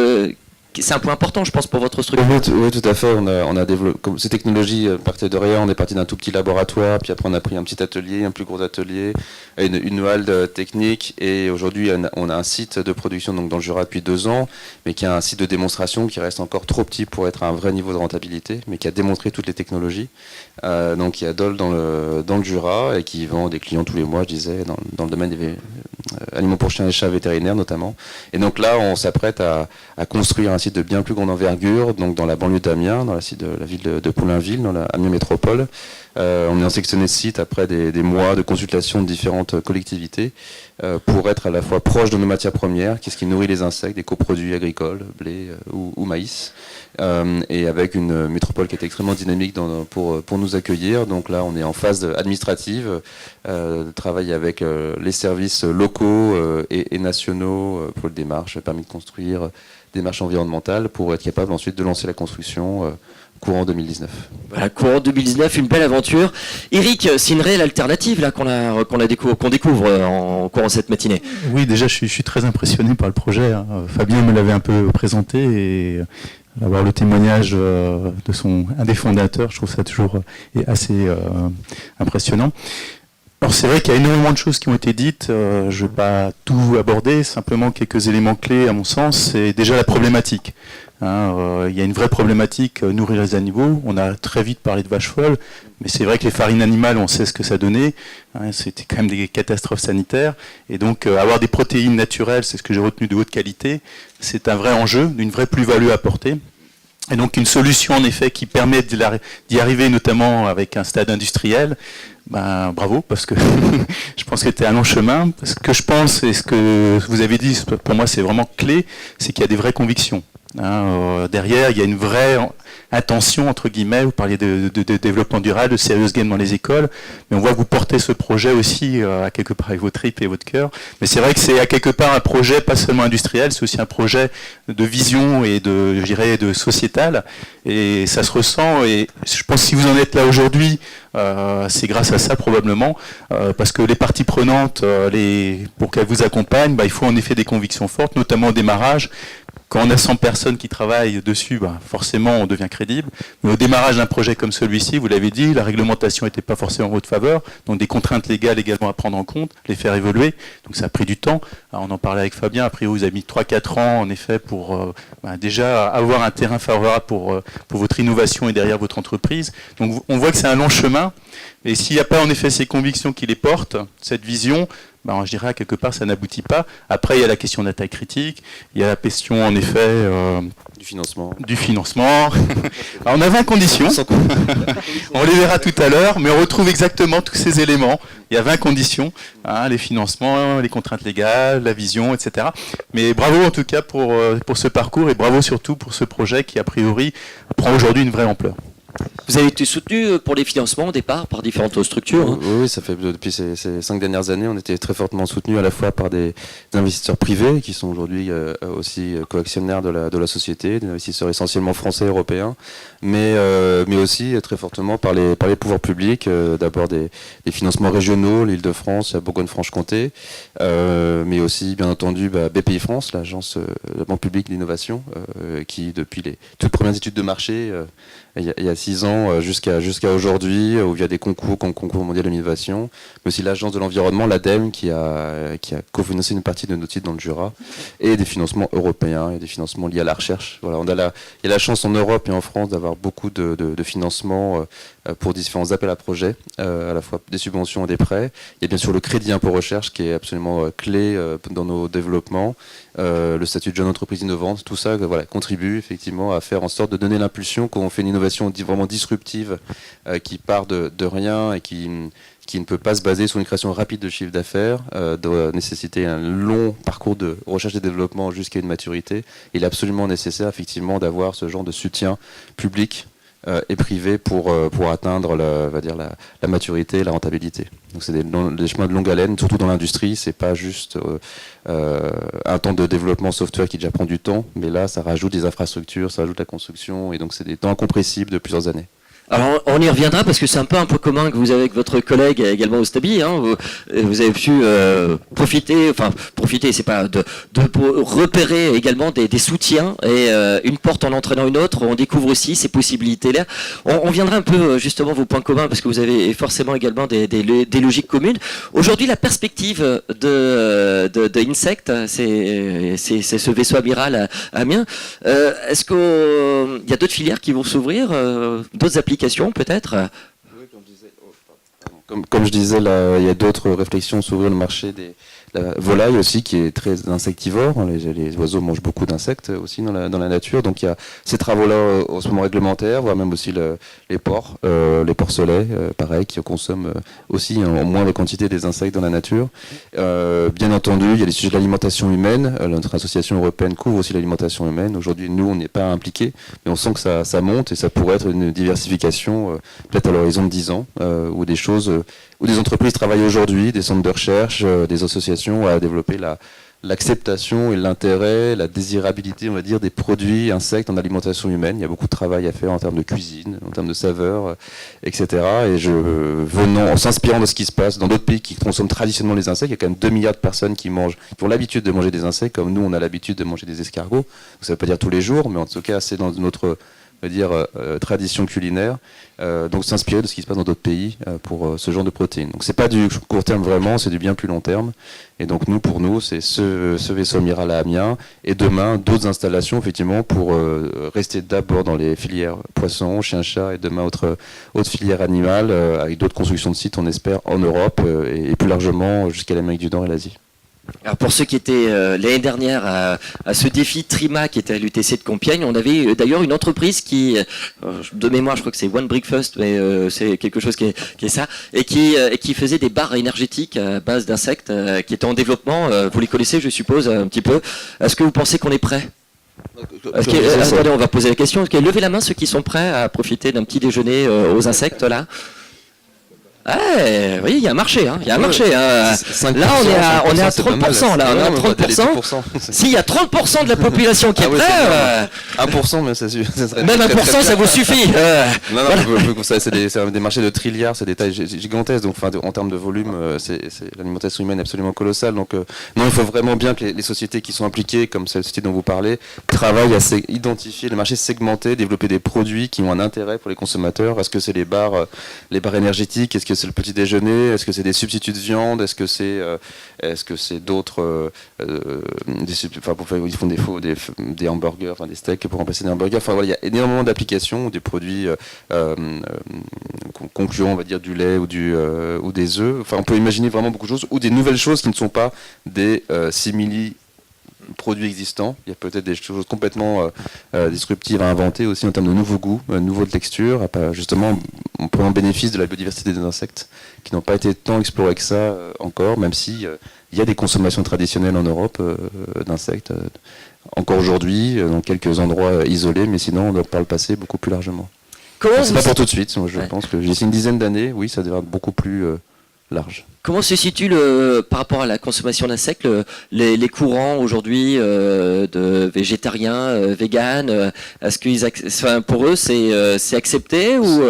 c'est un point important, je pense, pour votre structure. Oui, tout à fait. On a développé ces technologies partaient de rien. On est parti d'un tout petit laboratoire, puis après on a pris un petit atelier, un plus gros atelier, une halle technique, et aujourd'hui on a un site de production donc dans le Jura depuis 2 ans, mais qui a un site de démonstration qui reste encore trop petit pour être à un vrai niveau de rentabilité, mais qui a démontré toutes les technologies. Donc il y a Dole dans le Jura et qui vend des clients tous les mois, je disais, dans le domaine des aliments pour chiens et chats vétérinaires notamment. Et donc là, on s'apprête à construire un site de bien plus grande envergure, donc dans la banlieue d'Amiens, dans la ville de Poulainville, dans la Amiens Métropole. On est en sectionné ce site après des mois de consultation de différentes collectivités pour être à la fois proche de nos matières premières, qu'est-ce qui nourrit les insectes, des coproduits agricoles, blé ou maïs, et avec une métropole qui est extrêmement dynamique pour nous accueillir. Donc là, on est en phase administrative, travailler avec les services locaux et nationaux pour le démarche, permis de construire, démarche environnementale, pour être capable ensuite de lancer la construction courant 2019. Voilà, courant 2019, une belle aventure. Eric, c'est une réelle alternative là qu'on découvre en courant cette matinée. Oui, déjà, je suis très impressionné par le projet. Hein. Fabien me l'avait un peu présenté et avoir le témoignage de un des fondateurs, je trouve ça toujours assez impressionnant. Alors c'est vrai qu'il y a énormément de choses qui ont été dites, je ne vais pas tout aborder, simplement quelques éléments clés à mon sens, c'est déjà la problématique. Il y a une vraie problématique, nourrir les animaux, on a très vite parlé de vaches folles, mais c'est vrai que les farines animales, on sait ce que ça donnait, c'était quand même des catastrophes sanitaires, et donc avoir des protéines naturelles, c'est ce que j'ai retenu de haute qualité, c'est un vrai enjeu, d'une vraie plus-value apportée. Et donc une solution en effet qui permet d'y arriver notamment avec un stade industriel, ben bravo, parce que je pense que c'était un long chemin. Ce que je pense et ce que vous avez dit, pour moi c'est vraiment clé, c'est qu'il y a des vraies convictions. Derrière, il y a une vraie intention, entre guillemets, vous parliez de développement durable, de serious game dans les écoles, mais on voit que vous portez ce projet aussi à quelque part avec vos tripes et votre cœur. Mais c'est vrai que c'est à quelque part un projet pas seulement industriel, c'est aussi un projet de vision et je dirais, de sociétal. Et ça se ressent, et je pense que si vous en êtes là aujourd'hui, c'est grâce à ça probablement, parce que les parties prenantes, pour qu'elles vous accompagnent, il faut en effet des convictions fortes, notamment au démarrage. Quand on a 100 personnes qui travaillent dessus, forcément on devient crédible. Mais au démarrage d'un projet comme celui-ci, vous l'avez dit, la réglementation n'était pas forcément en votre faveur, donc des contraintes légales également à prendre en compte, les faire évoluer, donc ça a pris du temps. Alors, on en parlait avec Fabien, après vous avez mis 3-4 ans en effet pour déjà avoir un terrain favorable pour votre innovation et derrière votre entreprise. Donc on voit que c'est un long chemin, et s'il n'y a pas en effet ces convictions qui les portent, cette vision, je dirais à quelque part ça n'aboutit pas. Après il y a la question de la taille critique, il y a la question en effet du financement. Alors, on a 20 conditions, on les verra tout à l'heure, mais on retrouve exactement tous ces éléments. Il y a 20 conditions, les financements, les contraintes légales, la vision, etc. Mais bravo en tout cas pour ce parcours et bravo surtout pour ce projet qui a priori prend aujourd'hui une vraie ampleur. Vous avez été soutenu pour les financements au départ par différentes structures. Oui, ça fait depuis ces 5 dernières années, on était très fortement soutenus à la fois par des investisseurs privés qui sont aujourd'hui aussi coactionnaires de la société, des investisseurs essentiellement français et européens, mais aussi très fortement par les pouvoirs publics, d'abord des financements régionaux, l'Île-de-France, la Bourgogne-Franche-Comté, mais aussi bien entendu BPI France, l'agence de la Banque publique d'innovation, qui depuis les toutes premières études de marché, il y a 6 ans jusqu'à aujourd'hui, ou via des concours comme Concours mondial de l'innovation, mais aussi l'agence de l'environnement, l'ADEME, qui a cofinancé une partie de nos titres dans le Jura, et des financements européens et des financements liés à la recherche. Voilà, il y a la chance en Europe et en France d'avoir beaucoup de financements pour différents appels à projets, à la fois des subventions et des prêts. Il y a bien sûr le crédit impôt recherche qui est absolument clé dans nos développements, le statut de jeune entreprise innovante, tout ça contribue effectivement à faire en sorte de donner l'impulsion qu'on fait une innovation vraiment disruptive qui part de rien et qui ne peut pas se baser sur une création rapide de chiffre d'affaires, doit nécessiter un long parcours de recherche et développement jusqu'à une maturité. Il est absolument nécessaire effectivement d'avoir ce genre de soutien public et privé pour atteindre la maturité et la rentabilité. Donc c'est des chemins de longue haleine, surtout dans l'industrie. C'est pas juste un temps de développement software qui déjà prend du temps, mais là ça rajoute des infrastructures, ça rajoute la construction, et donc c'est des temps incompressibles de plusieurs années. Alors on y reviendra parce que c'est un peu un point commun que vous avez avec votre collègue également au Stabi. Hein. Vous avez pu profiter, c'est pas pour repérer également des soutiens et une porte en entraînant une autre. On découvre aussi ces possibilités-là. On viendra un peu justement vos points communs parce que vous avez forcément également des logiques communes. Aujourd'hui, la perspective de Insect, c'est ce vaisseau amiral à Amiens. Est-ce qu'il y a d'autres filières qui vont s'ouvrir, d'autres applications peut-être? Comme je disais, là, il y a d'autres réflexions sur le marché la volaille aussi, qui est très insectivore. Les oiseaux mangent beaucoup d'insectes aussi dans la nature. Donc il y a ces travaux-là en ce moment réglementaires, voire même aussi les porcelets, pareil, qui consomment aussi en moindre quantité des insectes dans la nature. Bien entendu, il y a les sujets de l'alimentation humaine. Notre association européenne couvre aussi l'alimentation humaine. Aujourd'hui, nous, on n'est pas impliqués, mais on sent que ça monte et ça pourrait être une diversification, peut-être à l'horizon de 10 ans, où des entreprises travaillent aujourd'hui, des centres de recherche, des associations à développer l'acceptation et l'intérêt, la désirabilité, on va dire, des produits insectes en alimentation humaine. Il y a beaucoup de travail à faire en termes de cuisine, en termes de saveurs, etc. Et en s'inspirant de ce qui se passe dans d'autres pays qui consomment traditionnellement les insectes, il y a quand même 2 milliards de personnes qui ont l'habitude de manger des insectes, comme nous, on a l'habitude de manger des escargots. Ça ne veut pas dire tous les jours, mais en tout cas, c'est dans notre tradition culinaire, donc s'inspirer de ce qui se passe dans d'autres pays pour ce genre de protéines. Donc c'est pas du court terme vraiment, c'est du bien plus long terme. Et donc pour nous, c'est ce vaisseau amiral à Amiens et demain d'autres installations effectivement pour rester d'abord dans les filières poissons, chiens-chats et demain autres filières animales avec d'autres constructions de sites, on espère, en Europe et plus largement jusqu'à l'Amérique du Nord et l'Asie. Alors pour ceux qui étaient l'année dernière à ce défi Trima qui était à l'UTC de Compiègne, on avait d'ailleurs une entreprise qui, de mémoire je crois que c'est One Breakfast, mais c'est quelque chose qui est ça, et qui faisait des barres énergétiques à base d'insectes qui étaient en développement. Vous les connaissez je suppose un petit peu. Est-ce que vous pensez qu'on est prêt? Attendez, on va poser la question. Levez la main ceux qui sont prêts à profiter d'un petit déjeuner aux insectes là. Ouais, oui, il y a un marché, hein. Il y a un marché. Hein. Là, on est à 30%. Là, on est à 30%. S'il y a 30% de la population qui est prête, 1%, mais ça serait même 1%, ça vous suffit. Non, c'est des marchés de trilliards, c'est des tailles gigantesques. Donc, en termes de volume, l'alimentation humaine est absolument colossale. Donc, non, il faut vraiment bien que les sociétés qui sont impliquées, comme celle-ci dont vous parlez, travaillent à identifier le marché segmenté, développer des produits qui ont un intérêt pour les consommateurs. Est-ce que c'est les barres énergétiques? Est-ce que c'est le petit déjeuner? Est-ce que c'est des substituts de viande? Est-ce que c'est d'autres ils font des hamburgers, enfin des steaks pour remplacer des hamburgers. Enfin voilà, il y a énormément d'applications, des produits concurrents, on va dire du lait ou des œufs. Enfin, on peut imaginer vraiment beaucoup de choses ou des nouvelles choses qui ne sont pas des simili produits existants. Il y a peut-être des choses complètement disruptives à inventer aussi en termes de nouveaux goûts, nouveaux textures, justement en prenant bénéfice de la biodiversité des insectes qui n'ont pas été tant explorés que ça encore, même si il y a des consommations traditionnelles en Europe d'insectes encore aujourd'hui dans quelques endroits isolés, mais sinon par le passé beaucoup plus largement. C'est pas pour tout de suite. Moi, je pense que d'ici une dizaine d'années, oui, ça devrait être beaucoup plus large. Comment se situe par rapport à la consommation d'insectes les courants aujourd'hui de végétariens, véganes? Est-ce qu'ils, pour eux, c'est accepté ou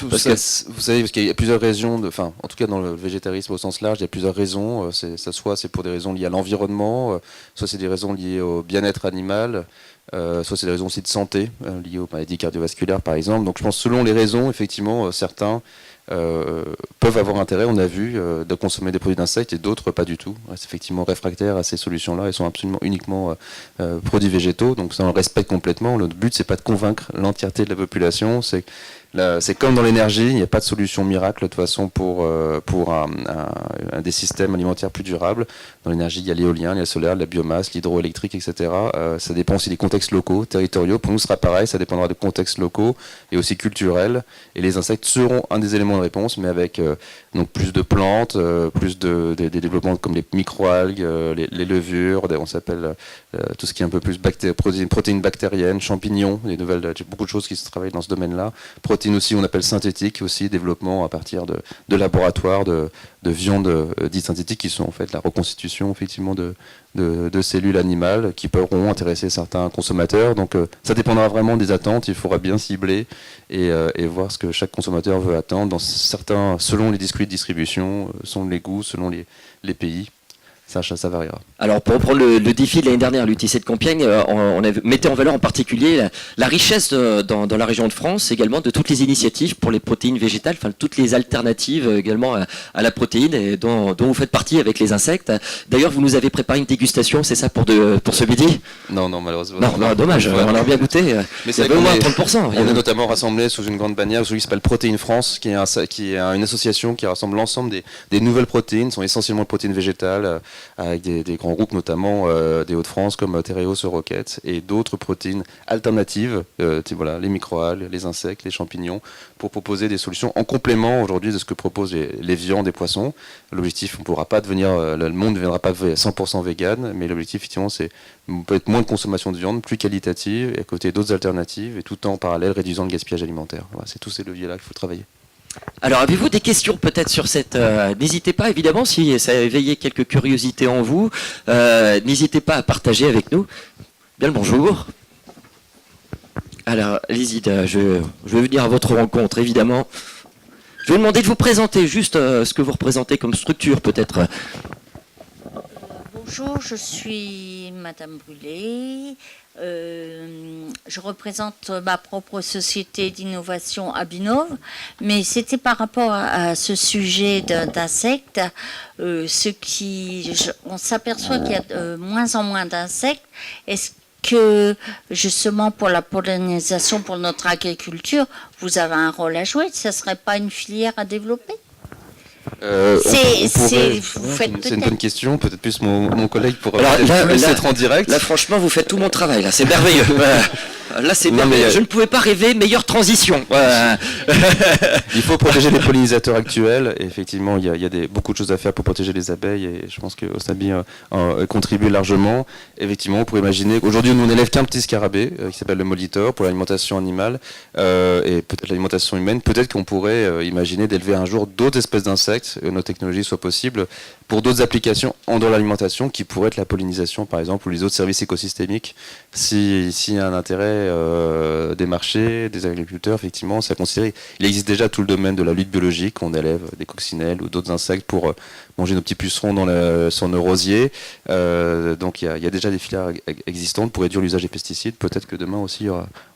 vous savez, parce qu'il y a plusieurs raisons. En tout cas, dans le végétarisme au sens large, il y a plusieurs raisons. Soit c'est pour des raisons liées à l'environnement, soit c'est des raisons liées au bien-être animal. Soit c'est des raisons aussi de santé, liées aux maladies cardiovasculaires par exemple. Donc je pense selon les raisons, effectivement, certains peuvent avoir intérêt, on a vu, de consommer des produits d'insectes et d'autres pas du tout. C'est effectivement réfractaires à ces solutions-là, ils sont absolument uniquement produits végétaux, donc ça on le respecte complètement. Le but c'est pas de convaincre l'entièreté de la population, c'est comme dans l'énergie, il n'y a pas de solution miracle de toute façon pour des systèmes alimentaires plus durables. Dans l'énergie, il y a l'éolien, il y a le solaire, la biomasse, l'hydroélectrique, etc. Ça dépend aussi des contextes locaux, territoriaux. Pour nous, ce sera pareil, ça dépendra de contextes locaux et aussi culturels. Et les insectes seront un des éléments de réponse, mais avec donc plus de plantes, plus des développements comme les microalgues, les levures, on s'appelle tout ce qui est un peu plus protéines bactériennes, champignons, beaucoup de choses qui se travaillent dans ce domaine-là. Protéines protéines aussi, on appelle synthétiques aussi, développement à partir de laboratoires de viandes dites synthétiques qui sont en fait la reconstitution effectivement de cellules animales qui pourront intéresser certains consommateurs. Donc ça dépendra vraiment des attentes, il faudra bien cibler et voir ce que chaque consommateur veut attendre selon les circuits de distribution, selon les goûts, selon les pays. Ça variera. Alors pour reprendre le défi de l'année dernière, l'UTC de Compiègne, on mettait en valeur en particulier la richesse dans la région de France, également de toutes les initiatives pour les protéines végétales, enfin toutes les alternatives également à la protéine, et dont vous faites partie avec les insectes. D'ailleurs, vous nous avez préparé une dégustation, c'est ça pour ce midi? Non, malheureusement. Non, dommage, on aurait bien goûté. Mais il y avait au moins 30%. On est notamment rassemblés sous une grande bannière, celui qui s'appelle Protéines France, qui est une association qui rassemble l'ensemble des nouvelles protéines, sont essentiellement protéines végétales, avec des grands groupes notamment des Hauts-de-France comme Tereos, Roquette et d'autres protéines alternatives, voilà, les microalgues, les insectes, les champignons, pour proposer des solutions en complément aujourd'hui de ce que proposent les viandes et poissons. L'objectif, le monde ne deviendra pas 100% vegan, mais l'objectif effectivement c'est peut-être moins de consommation de viande, plus qualitative, et à côté d'autres alternatives, et tout en parallèle réduisant le gaspillage alimentaire. Voilà, c'est tous ces leviers-là qu'il faut travailler. Alors, avez-vous des questions peut-être sur cette... n'hésitez pas, évidemment, si ça a éveillé quelques curiosités en vous, n'hésitez pas à partager avec nous. Bien le bonjour. Alors, allez-y, je vais venir à votre rencontre, évidemment. Je vais vous demander de vous présenter juste ce que vous représentez comme structure, peut-être. Bonjour, je suis Madame Brûlé. Je représente ma propre société d'innovation Abinov, mais c'était par rapport à ce sujet d'insectes, on s'aperçoit qu'il y a de moins en moins d'insectes. Est-ce que justement pour la pollinisation, pour notre agriculture, vous avez un rôle à jouer? Ça ne serait pas une filière à développer? C'est une bonne question, peut-être plus mon collègue pourra être en direct. Là, franchement, vous faites tout mon travail, là, c'est merveilleux. Là, c'est merveilleux. Je ne pouvais pas rêver meilleure transition. Il faut protéger les pollinisateurs actuels, et effectivement, il y a beaucoup de choses à faire pour protéger les abeilles, et je pense que Ostabi contribue largement. Effectivement, on pourrait imaginer qu'aujourd'hui, nous, on n'élève qu'un petit scarabée, qui s'appelle le molitor, pour l'alimentation animale, et peut-être l'alimentation humaine. Peut-être qu'on pourrait imaginer d'élever un jour d'autres espèces d'insectes, nos technologies soient possibles, pour d'autres applications en dehors de l'alimentation, qui pourraient être la pollinisation, par exemple, ou les autres services écosystémiques. S'il y a un intérêt des marchés, des agriculteurs, effectivement, c'est à considérer. Il existe déjà tout le domaine de la lutte biologique, on élève des coccinelles ou d'autres insectes pour manger nos petits pucerons sur nos rosiers. Donc il y a déjà des filières existantes pour réduire l'usage des pesticides. Peut-être que demain aussi,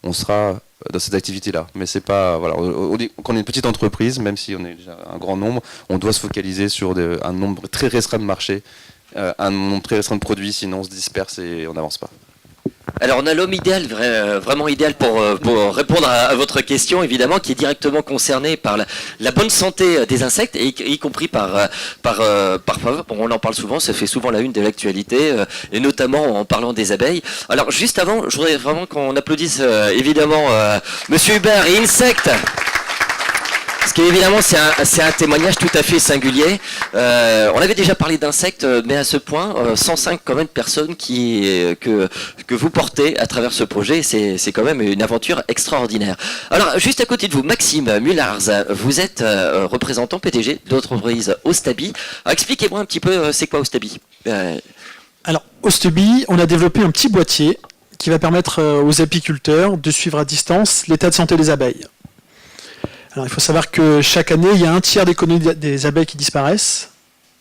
on sera dans cette activité-là. Mais c'est pas... Voilà, quand on est une petite entreprise, même si on est déjà un grand nombre, on doit se focaliser sur un nombre très restreint de marchés, un nombre très restreint de produits, sinon on se disperse et on n'avance pas. Alors on a l'homme idéal, vraiment idéal pour répondre à votre question, évidemment, qui est directement concerné par la bonne santé des insectes, et y compris par on en parle souvent, ça fait souvent la une de l'actualité, et notamment en parlant des abeilles. Alors juste avant, je voudrais vraiment qu'on applaudisse évidemment Monsieur Hubert et Insect. Parce qu'évidemment, c'est un témoignage tout à fait singulier. On avait déjà parlé d'insectes, mais à ce point, 105 quand même personnes que vous portez à travers ce projet, c'est quand même une aventure extraordinaire. Alors, juste à côté de vous, Maxime Mullars, vous êtes représentant PDG de l'entreprise Ostabi. Expliquez-moi un petit peu, c'est quoi Ostabi? Alors, Ostabi, on a développé un petit boîtier qui va permettre aux apiculteurs de suivre à distance l'état de santé des abeilles. Alors, il faut savoir que chaque année, il y a un tiers des colonies des abeilles qui disparaissent.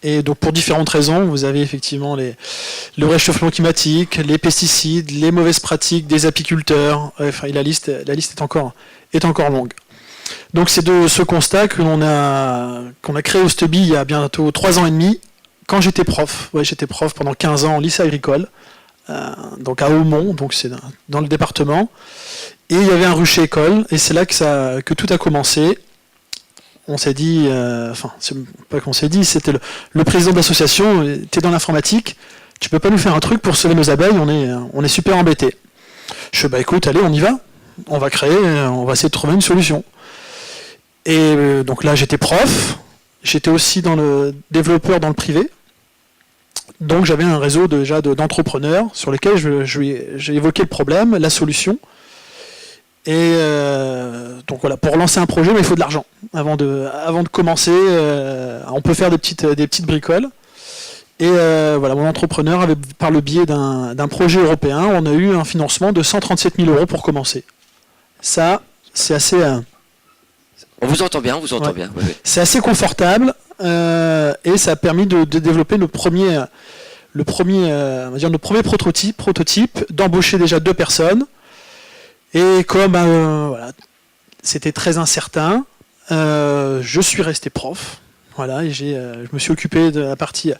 Et donc, pour différentes raisons, vous avez effectivement le réchauffement climatique, les pesticides, les mauvaises pratiques des apiculteurs. Enfin, la liste est encore longue. Donc, c'est de ce constat qu'on a créé Ostabi il y a bientôt 3 ans et demi, quand j'étais prof. Ouais, j'étais prof pendant 15 ans en lycée agricole, donc à Aumont, donc c'est dans le département. Et il y avait un rucher école, et c'est là que tout a commencé. On s'est dit, c'est pas qu'on s'est dit, c'était le président de l'association, t'es dans l'informatique, tu peux pas nous faire un truc pour sauver nos abeilles, on est super embêtés. Je fais, écoute, allez, on y va, on va essayer de trouver une solution. Et donc là, j'étais prof, j'étais aussi dans le développeur dans le privé, donc j'avais un réseau déjà d'entrepreneurs sur lesquels j'ai évoqué le problème, la solution. Et donc Donc voilà, pour lancer un projet, mais il faut de l'argent. Avant de commencer, on peut faire des petites bricoles. Et voilà, mon entrepreneur avait, par le biais d'un projet européen, on a eu un financement de 137 000 € pour commencer. Ça, c'est assez... On vous entend bien, on vous entend bien. Oui, oui. C'est assez confortable et ça a permis de développer nos premiers prototypes, d'embaucher déjà 2 personnes. Et comme voilà, c'était très incertain, je suis resté prof. Voilà, et je me suis occupé de la partie.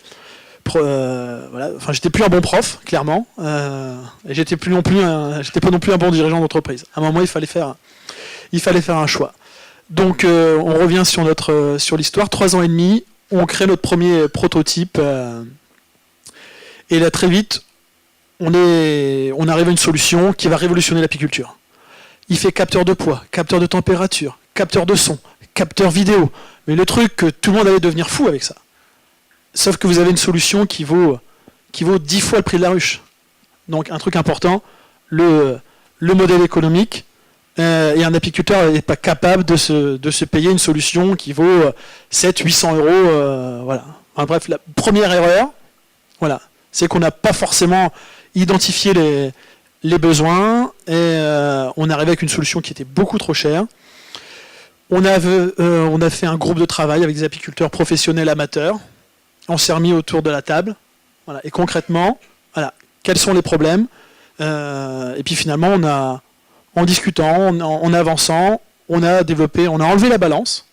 Voilà, enfin, j'étais plus un bon prof, clairement, et j'étais pas non plus un bon dirigeant d'entreprise. À un moment, il fallait faire un choix. Donc, on revient sur l'histoire. 3 ans et demi, on crée notre premier prototype, et là très vite, on arrive à une solution qui va révolutionner l'apiculture. Il fait capteur de poids, capteur de température, capteur de son, capteur vidéo. Mais le truc que tout le monde allait devenir fou avec ça. Sauf que vous avez une solution qui vaut 10 fois le prix de la ruche. Donc un truc important, le modèle économique, et un apiculteur n'est pas capable de se payer une solution qui vaut 700-800 €. Voilà. Enfin, bref, la première erreur, voilà, c'est qu'on n'a pas forcément identifié les besoins, et on est arrivé avec une solution qui était beaucoup trop chère. On a fait un groupe de travail avec des apiculteurs professionnels amateurs. On s'est remis autour de la table. Voilà. Et concrètement, voilà, quels sont les problèmes, et puis finalement, en discutant, en avançant, on a enlevé la balance,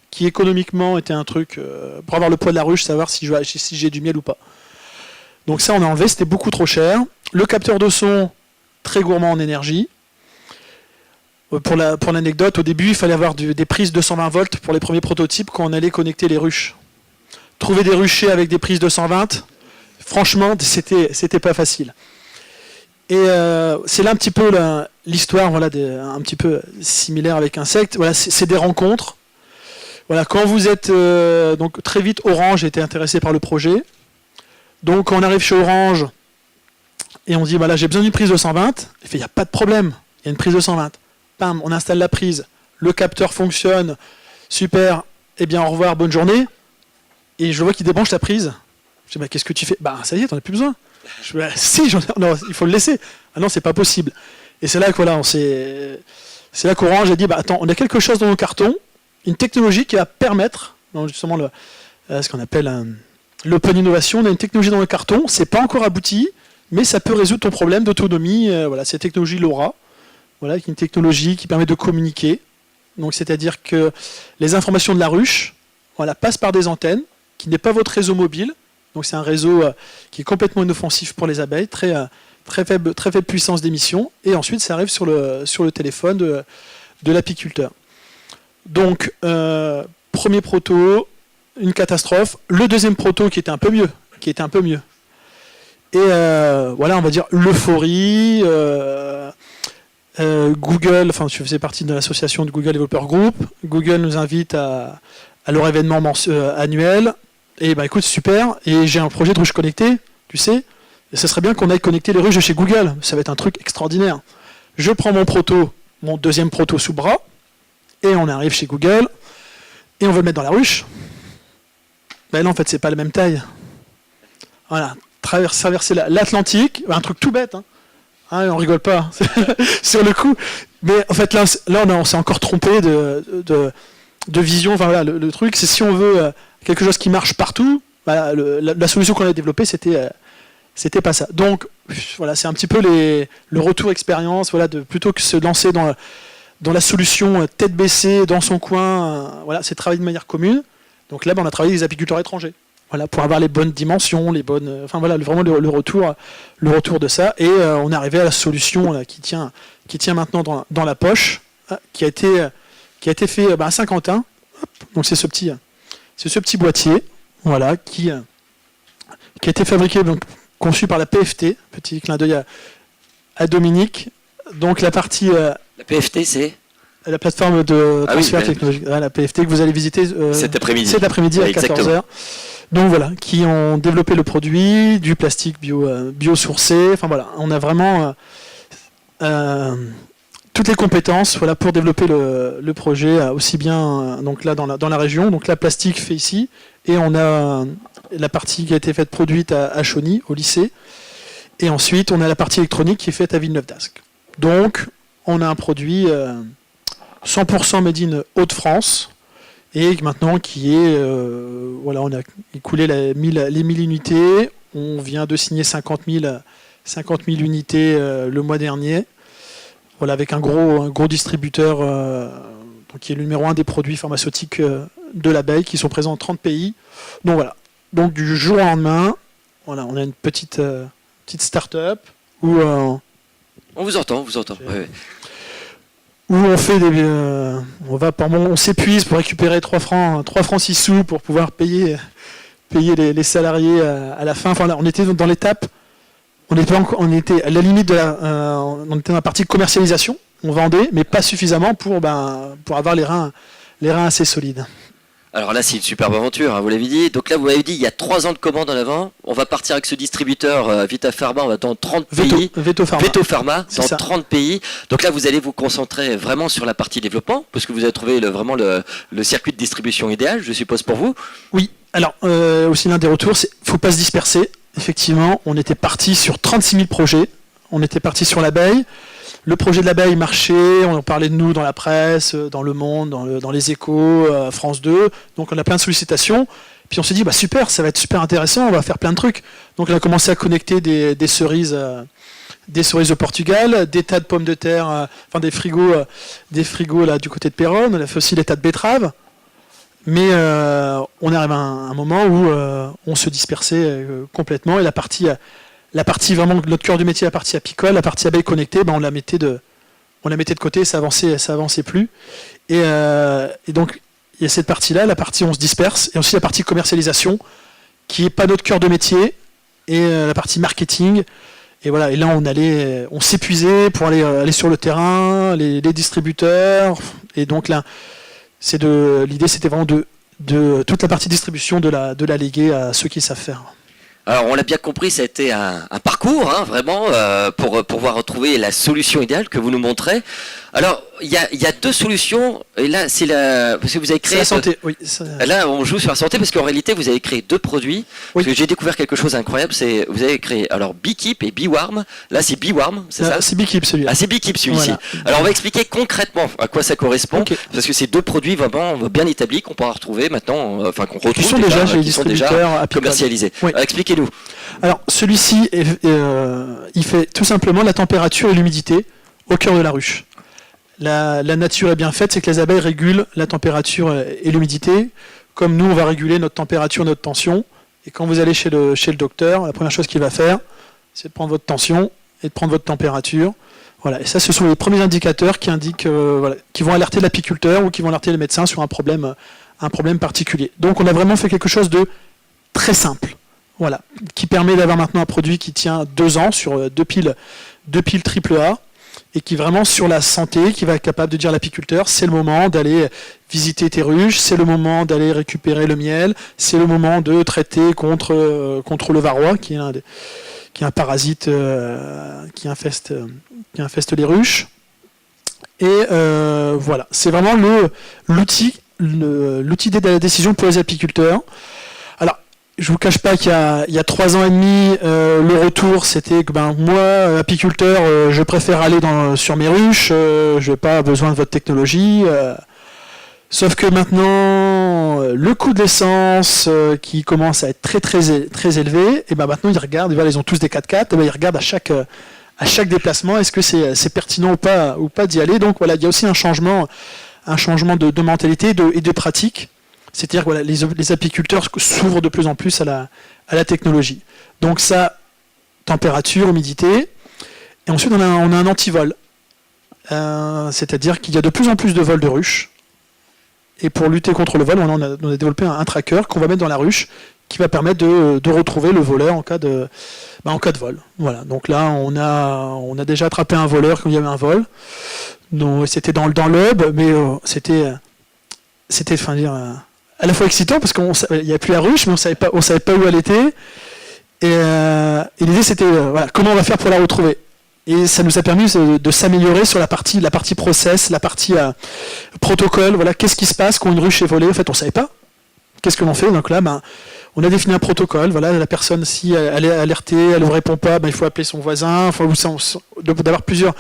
qui économiquement était un truc, pour avoir le poids de la ruche, savoir si j'ai du miel ou pas. Donc ça, on a enlevé, c'était beaucoup trop cher. Le capteur de son, très gourmand en énergie. Pour l'anecdote, au début, il fallait avoir des prises 220 volts pour les premiers prototypes quand on allait connecter les ruches. Trouver des ruchers avec des prises 220, franchement, c'était pas facile. Et c'est là un petit peu l'histoire, voilà, un petit peu similaire avec Insect. Voilà, c'est des rencontres. Voilà, quand vous êtes donc très vite, Orange était intéressé par le projet. Donc quand on arrive chez Orange et on dit bah là j'ai besoin d'une prise 220, il fait il n'y a pas de problème, il y a une prise 220. Pam, on installe la prise, le capteur fonctionne, super, eh bien au revoir, bonne journée. Et je vois qu'il débranche la prise. Je dis bah qu'est-ce que tu fais? Bah ça y est, t'en as plus besoin. Je dis bah, si, non, il faut le laisser. Ah non, c'est pas possible. Et c'est là que voilà, c'est là qu'Orange a dit bah attends, on a quelque chose dans nos cartons, une technologie qui va permettre, donc justement ce qu'on appelle l'open innovation, on a une technologie dans le carton, c'est pas encore abouti, mais ça peut résoudre ton problème d'autonomie. Voilà, cette technologie LoRa, voilà, qui est une technologie qui permet de communiquer. Donc c'est-à-dire que les informations de la ruche, voilà, passent par des antennes, qui n'est pas votre réseau mobile. Donc c'est un réseau qui est complètement inoffensif pour les abeilles, très faible puissance d'émission, et ensuite ça arrive sur le téléphone de l'apiculteur. Donc premier proto, une catastrophe. Le deuxième proto qui était un peu mieux. Et voilà, on va dire l'euphorie. Google, enfin je faisais partie de l'association de Google Developer Group. Google nous invite à leur événement annuel. Et bah écoute, super. Et j'ai un projet de ruche connectée, tu sais. Et ce serait bien qu'on aille connecter les ruches de chez Google. Ça va être un truc extraordinaire. Je prends mon deuxième proto sous bras, et on arrive chez Google, et on veut le mettre dans la ruche. Ben non, en fait, c'est pas la même taille. Voilà, traverser l'Atlantique, un truc tout bête, hein. On rigole pas sur le coup. Mais en fait, là on s'est encore trompé de vision. Enfin voilà, le truc, c'est si on veut quelque chose qui marche partout, voilà, la solution qu'on a développée, c'était pas ça. Donc voilà, c'est un petit peu le retour expérience, voilà, plutôt que se lancer dans la solution tête baissée dans son coin, voilà, c'est travailler de manière commune. Donc là, on a travaillé avec des apiculteurs étrangers, voilà, pour avoir les bonnes dimensions, enfin voilà, vraiment le retour de ça. Et on est arrivé à la solution là, qui tient maintenant dans la poche, qui a été fait à Saint-Quentin. Hop, donc c'est ce petit boîtier, voilà, qui a été fabriqué, donc conçu par la PFT. Petit clin d'œil à Dominique. Donc la partie La PFT, c'est la plateforme de transfert technologique, la PFT que vous allez visiter cet après-midi à 14h. Donc voilà, qui ont développé le produit, du plastique biosourcé. Enfin voilà, on a vraiment toutes les compétences voilà, pour développer le projet, aussi bien donc là dans la région. Donc la plastique fait ici, et on a la partie qui a été faite produite à Chauny, au lycée. Et ensuite, on a la partie électronique qui est faite à Villeneuve-d'Ascq. Donc, on a un produit 100% made in Hauts-de-France, et maintenant qui est... voilà, on a écoulé les 1000 unités, on vient de signer 50 000 unités le mois dernier, voilà, avec un gros distributeur donc qui est le numéro 1 des produits pharmaceutiques de l'abeille, qui sont présents dans 30 pays. Donc voilà, donc du jour au lendemain, voilà, on a une petite start-up où... On vous entend. Ouais. Où on fait on s'épuise pour récupérer 3 francs 6 sous pour pouvoir payer les salariés à la fin. Enfin, là, on était dans l'étape, on était à la limite on était dans la partie commercialisation, on vendait, mais pas suffisamment pour avoir les reins assez solides. Alors là, c'est une superbe aventure, hein, vous l'avez dit. Donc là, vous m'avez dit, il y a 3 ans de commande en avant. On va partir avec ce distributeur Vita Pharma, on va dans 30 pays. Veto Pharma, dans 30 pays. Donc là, vous allez vous concentrer vraiment sur la partie développement, parce que vous avez trouvé vraiment le circuit de distribution idéal, je suppose, pour vous. Oui, alors aussi l'un des retours, c'est qu'il ne faut pas se disperser. Effectivement, on était parti sur 36 000 projets. On était parti sur l'abeille. Le projet de l'abeille marchait, on en parlait de nous dans la presse, dans Le Monde, dans les Échos, France 2. Donc on a plein de sollicitations. Puis on s'est dit, super, ça va être super intéressant, on va faire plein de trucs. Donc on a commencé à connecter des cerises au Portugal, des tas de pommes de terre, des frigos là du côté de Péronne. On a fait aussi des tas de betteraves. Mais on arrive à un moment où on se dispersait complètement, et la partie vraiment, notre cœur du métier, la partie apicole, la partie abeille connectée, on la mettait de côté, ça avançait plus. Et donc, il y a cette partie-là, la partie où on se disperse, et aussi la partie commercialisation, qui n'est pas notre cœur de métier, et la partie marketing. Et voilà, et là, on s'épuisait pour aller sur le terrain, les distributeurs. Et donc là, l'idée, c'était vraiment de toute la partie distribution de la léguer à ceux qui savent faire. Alors on l'a bien compris, ça a été un parcours, hein, vraiment, pour pouvoir retrouver la solution idéale que vous nous montrez. Alors il y a 2 solutions, et là parce que vous avez créé... C'est la santé, oui. Là on joue sur la santé, parce qu'en réalité vous avez créé 2 produits. Oui. Parce que j'ai découvert quelque chose d'incroyable, c'est vous avez créé alors Beekeep et Beewarm. Là c'est Beewarm, c'est ça? C'est Beekeep celui-là. Ah, c'est Beekeep celui-ci. Voilà. Alors on va expliquer concrètement à quoi ça correspond, Okay. parce que c'est 2 produits vraiment bien établis qu'on pourra retrouver maintenant, qu'on retrouve Qui sont déjà chez les distributeurs apicoles. commercialisés. Oui. Alors, expliquez-nous. Alors celui-ci, il fait tout simplement la température et l'humidité au cœur de la ruche. La nature est bien faite, c'est que les abeilles régulent la température et l'humidité, comme nous on va réguler notre température, notre tension. Et quand vous allez chez le docteur, la première chose qu'il va faire, c'est de prendre votre tension et de prendre votre température. Voilà. Et ça, ce sont les premiers indicateurs qui indiquent, qui vont alerter l'apiculteur ou qui vont alerter le médecin sur un problème particulier. Donc on a vraiment fait quelque chose de très simple. Voilà, qui permet d'avoir maintenant un produit qui tient 2 ans sur 2 piles AAA, et qui vraiment sur la santé, qui va être capable de dire à l'apiculteur, c'est le moment d'aller visiter tes ruches, c'est le moment d'aller récupérer le miel, c'est le moment de traiter contre le varroa, qui est un parasite qui infeste les ruches. Et voilà, c'est vraiment l'outil de la décision pour les apiculteurs. Je ne vous cache pas qu'il y a 3 ans et demi, le retour, c'était que moi, apiculteur, je préfère aller sur mes ruches, je n'ai pas besoin de votre technologie. Sauf que maintenant, le coût de l'essence qui commence à être très très très élevé, et maintenant ils regardent, ils ont tous des 4x4, et ils regardent à chaque déplacement, est-ce que c'est pertinent ou pas d'y aller. Donc voilà, il y a aussi un changement de mentalité et de pratique. C'est-à-dire que les apiculteurs s'ouvrent de plus en plus à la technologie. Donc ça, température, humidité. Et ensuite, on a un antivol. C'est-à-dire qu'il y a de plus en plus de vols de ruches. Et pour lutter contre le vol, on a développé un tracker qu'on va mettre dans la ruche qui va permettre de retrouver le voleur en cas de vol. Voilà. Donc là, on a déjà attrapé un voleur quand il y avait un vol. Donc, c'était dans l'Aube, mais c'était à la fois excitant parce qu'il n'y avait plus la ruche, mais on savait pas où elle était. Et l'idée c'était comment on va faire pour la retrouver. Et ça nous a permis de s'améliorer sur la partie process, la partie protocole. Voilà, qu'est-ce qui se passe quand une ruche est volée? En fait, on ne savait pas. Qu'est-ce que l'on fait? Donc là, on a défini un protocole. Voilà, la personne, si elle est alertée, elle ne répond pas, il faut appeler son voisin. D'avoir plusieurs...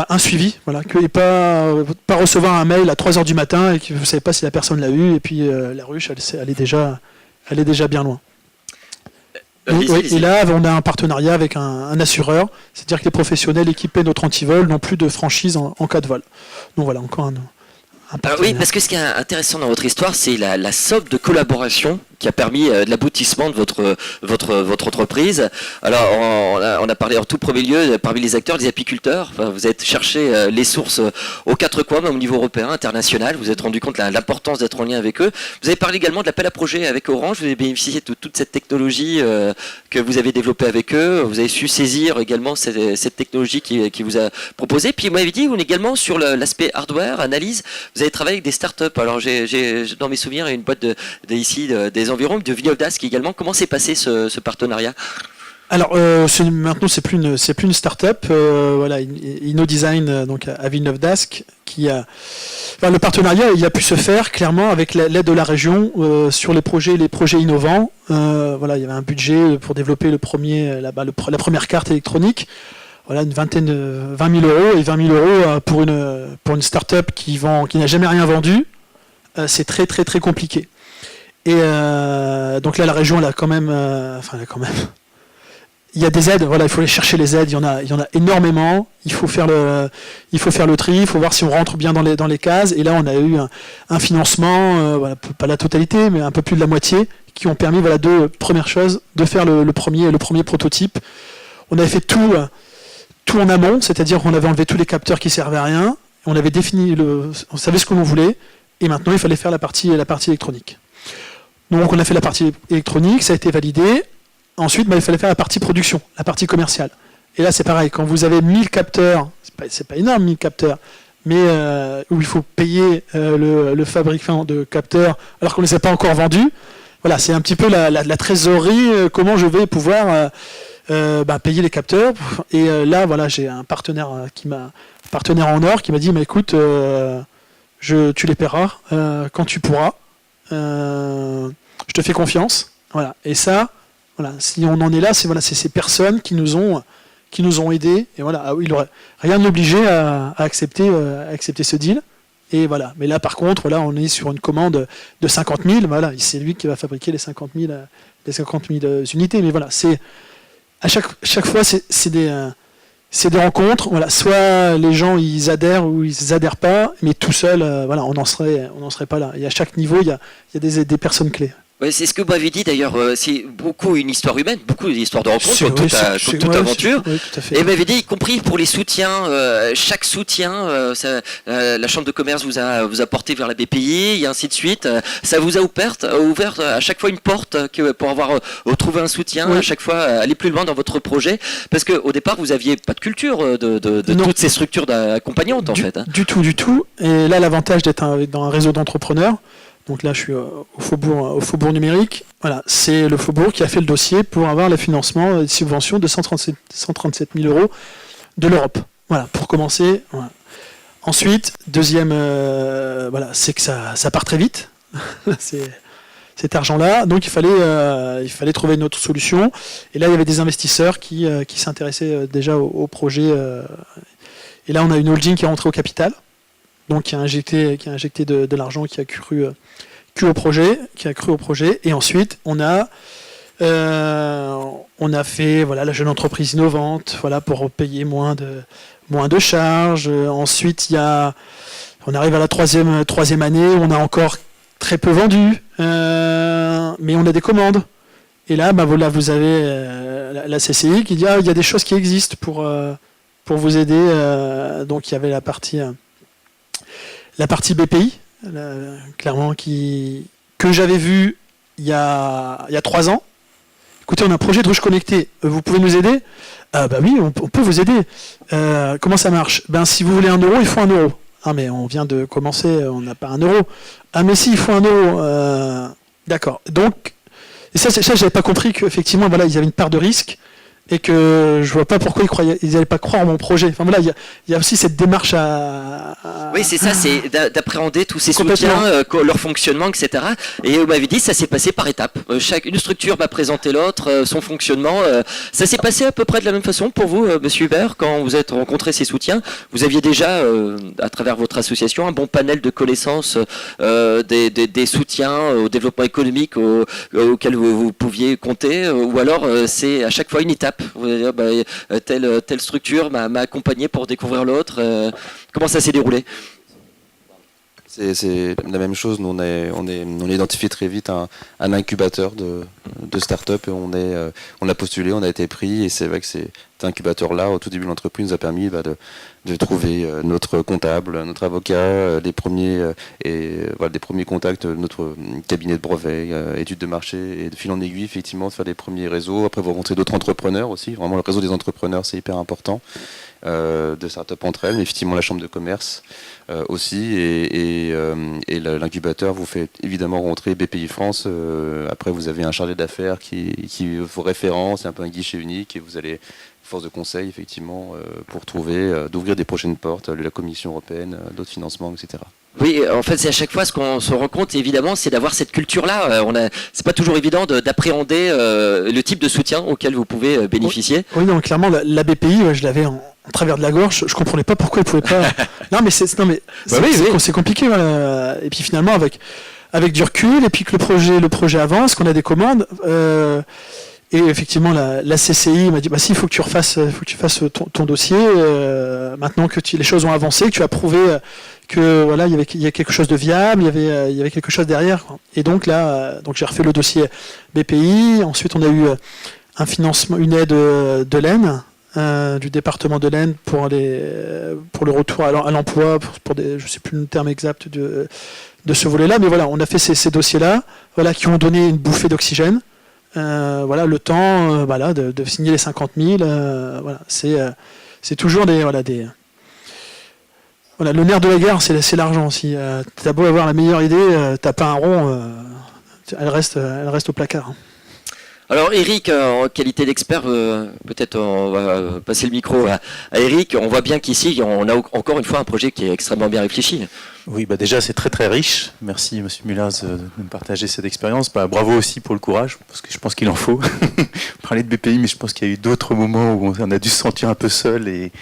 un suivi, voilà, et pas recevoir un mail à 3h du matin et que vous ne savez pas si la personne l'a eu, et puis la ruche, elle est déjà bien loin. Et là, on a un partenariat avec un assureur, c'est-à-dire que les professionnels équipés de notre antivol n'ont plus de franchise en cas de vol. Donc voilà, encore un Alors oui, parce que ce qui est intéressant dans votre histoire, c'est la somme de collaboration qui a permis de l'aboutissement de votre entreprise. Alors, on a parlé en tout premier lieu, parmi les acteurs, des apiculteurs. Enfin, vous êtes cherché les sources aux quatre coins, même au niveau européen, international. Vous vous êtes rendu compte de l'importance d'être en lien avec eux. Vous avez parlé également de l'appel à projet avec Orange. Vous avez bénéficié de toute cette technologie que vous avez développée avec eux. Vous avez su saisir également cette technologie qui vous a proposée. Puis, vous m'avez dit, on est également sur l'aspect hardware, analyse. Vous avez travaillé avec des startups. Alors, j'ai dans mes souvenirs, une boîte des environs de Villeneuve-d'Ascq également. Comment s'est passé ce partenariat? Alors maintenant c'est plus une start-up, voilà, InnoDesign donc à Villeneuve-d'Ascq le partenariat il a pu se faire clairement avec l'aide de la région sur les projets innovants. Voilà, il y avait un budget pour développer la première carte électronique. Voilà, 20 000 euros, et 20 000 euros pour une start-up qui n'a jamais rien vendu, c'est très très très compliqué. Et donc là, la région, elle a quand même. Il y a des aides. Voilà, il faut aller chercher les aides. Il y en a énormément. Il faut faire le tri. Il faut voir si on rentre bien dans les cases. Et là, on a eu un financement, pas la totalité, mais un peu plus de la moitié, qui ont permis, première chose, de faire le premier prototype. On avait fait tout en amont, c'est-à-dire qu'on avait enlevé tous les capteurs qui servaient à rien. On avait défini on savait ce que l'on voulait. Et maintenant, il fallait faire la partie électronique. Donc on a fait la partie électronique, ça a été validé. Ensuite, il fallait faire la partie production, la partie commerciale. Et là, c'est pareil, quand vous avez 1000 capteurs, c'est pas énorme 1000 capteurs, mais où il faut payer le fabricant de capteurs alors qu'on ne les a pas encore vendus. Voilà, c'est un petit peu la trésorerie, comment je vais pouvoir payer les capteurs. Et là, voilà, j'ai un partenaire en or qui m'a dit, écoute, tu les paieras quand tu pourras. Je te fais confiance, voilà. Et ça, voilà, si on en est là, c'est ces personnes qui nous ont aidés. Et voilà, rien n'obligeait à accepter ce deal. Et voilà. Mais là, par contre, on est sur une commande de 50 000. Voilà, c'est lui qui va fabriquer les 50 000 unités. Mais voilà, c'est à chaque fois, c'est des rencontres. Voilà, soit les gens ils adhèrent ou ils adhèrent pas, mais tout seul, on n'en serait pas là. Et à chaque niveau, il y a des personnes clés. Ouais, c'est ce que vous m'avez dit d'ailleurs, c'est beaucoup une histoire humaine, beaucoup d'histoires de rencontres, toute aventure. Oui, tout à fait. Et vous m'avez dit, y compris pour les soutiens, chaque soutien, la Chambre de commerce vous a porté vers la BPI, et ainsi de suite. Ça vous a ouvert à chaque fois une porte pour avoir trouvé un soutien, à chaque fois aller plus loin dans votre projet. Parce qu'au départ, vous n'aviez pas de culture de toutes ces structures accompagnantes en fait. Hein. Du tout. Et là, l'avantage d'être dans un réseau d'entrepreneurs. Donc là, je suis au Faubourg numérique. Voilà, c'est le Faubourg qui a fait le dossier pour avoir le financement et subvention de 137 000 euros de l'Europe. Voilà, pour commencer. Voilà. Ensuite, deuxième, c'est que ça part très vite. Cet argent-là. Donc il fallait trouver une autre solution. Et là, il y avait des investisseurs qui s'intéressaient déjà au projet. Et là, on a une holding qui est rentrée au capital. Donc qui a injecté de l'argent, qui a cru au projet, et ensuite on a fait la jeune entreprise innovante, pour payer moins de charges. Ensuite on arrive à la troisième année, on a encore très peu vendu, mais on a des commandes. Et là, vous avez la CCI qui dit il y a des choses qui existent pour vous aider. Donc il y avait la partie BPI, clairement, que j'avais vu il y a 3 ans. Écoutez, on a un projet de ruche connectée, vous pouvez nous aider? Oui, on peut vous aider. Comment ça marche? Si vous voulez 1 euro, il faut 1 euro. Ah, mais on vient de commencer, on n'a pas 1 euro. Ah, mais si, il faut 1 euro. D'accord. Donc, et ça j'avais pas compris qu'effectivement, il y avait une part de risque. et que je vois pas pourquoi ils n'allaient pas croire en mon projet. Enfin voilà, il y a aussi cette démarche à... Oui, c'est ça, c'est d'appréhender tous ces Complètement. soutiens, leur fonctionnement, etc. Et vous m'avez dit, ça s'est passé par étapes. Une structure m'a présenté l'autre, son fonctionnement. Ça s'est passé à peu près de la même façon pour vous, Monsieur Hubert, quand vous êtes rencontré ces soutiens. Vous aviez déjà, à travers votre association, un bon panel de connaissances des soutiens au développement économique auxquels vous pouviez compter, ou alors c'est à chaque fois une étape. Vous allez dire, telle structure m'a accompagné pour découvrir l'autre. Comment ça s'est déroulé? C'est la même chose. Nous, on a identifié très vite un incubateur de start-up et on a postulé, on a été pris. Et c'est vrai que cet incubateur-là, au tout début de l'entreprise, nous a permis de trouver notre comptable, notre avocat, des premiers contacts, notre cabinet de brevets, études de marché, et de fil en aiguille, effectivement, de faire des premiers réseaux. Après, vous rencontrez d'autres entrepreneurs aussi. Vraiment, le réseau des entrepreneurs, c'est hyper important. De start-up entre elles, mais effectivement la chambre de commerce aussi, et l'incubateur vous fait évidemment rencontrer BPI France. Après, vous avez un chargé d'affaires qui vous référence, c'est un peu un guichet unique, et vous allez force de conseil effectivement pour trouver, d'ouvrir des prochaines portes, la Commission européenne, d'autres financements, etc. Oui, en fait, c'est à chaque fois ce qu'on se rend compte, évidemment, c'est d'avoir cette culture-là. C'est pas toujours évident d'appréhender le type de soutien auquel vous pouvez bénéficier. Oui, non, clairement, la BPI, je l'avais en travers de la gorge. Je comprenais pas pourquoi ils pouvaient pas. Non, mais c'est compliqué. Voilà. Et puis finalement, avec du recul, et puis que le projet avance, qu'on a des commandes. Et effectivement, la CCI m'a dit, si, il faut que tu fasses ton dossier. Maintenant que les choses ont avancé, que tu as prouvé que voilà, il y a quelque chose de viable, il y avait quelque chose derrière, quoi. Et donc là, j'ai refait le dossier BPI. Ensuite, on a eu un financement, une aide de l'Aisne, du département de l'Aisne pour le retour à l'emploi, je sais plus le terme exact de ce volet-là, mais voilà, on a fait ces dossiers-là, voilà, qui ont donné une bouffée d'oxygène. Voilà, le temps de signer les 50 000, voilà, c'est toujours voilà, le nerf de la guerre, c'est l'argent aussi. T'as beau avoir la meilleure idée, t'as pas un rond, elle reste au placard. Alors Eric, en qualité d'expert, peut-être on va passer le micro à Eric. On voit bien qu'ici, on a encore une fois un projet qui est extrêmement bien réfléchi. Oui, déjà c'est très très riche. Merci Monsieur Mulaz de me partager cette expérience. Bravo aussi pour le courage, parce que je pense qu'il en faut. Parler de BPI, mais je pense qu'il y a eu d'autres moments où on a dû se sentir un peu seul et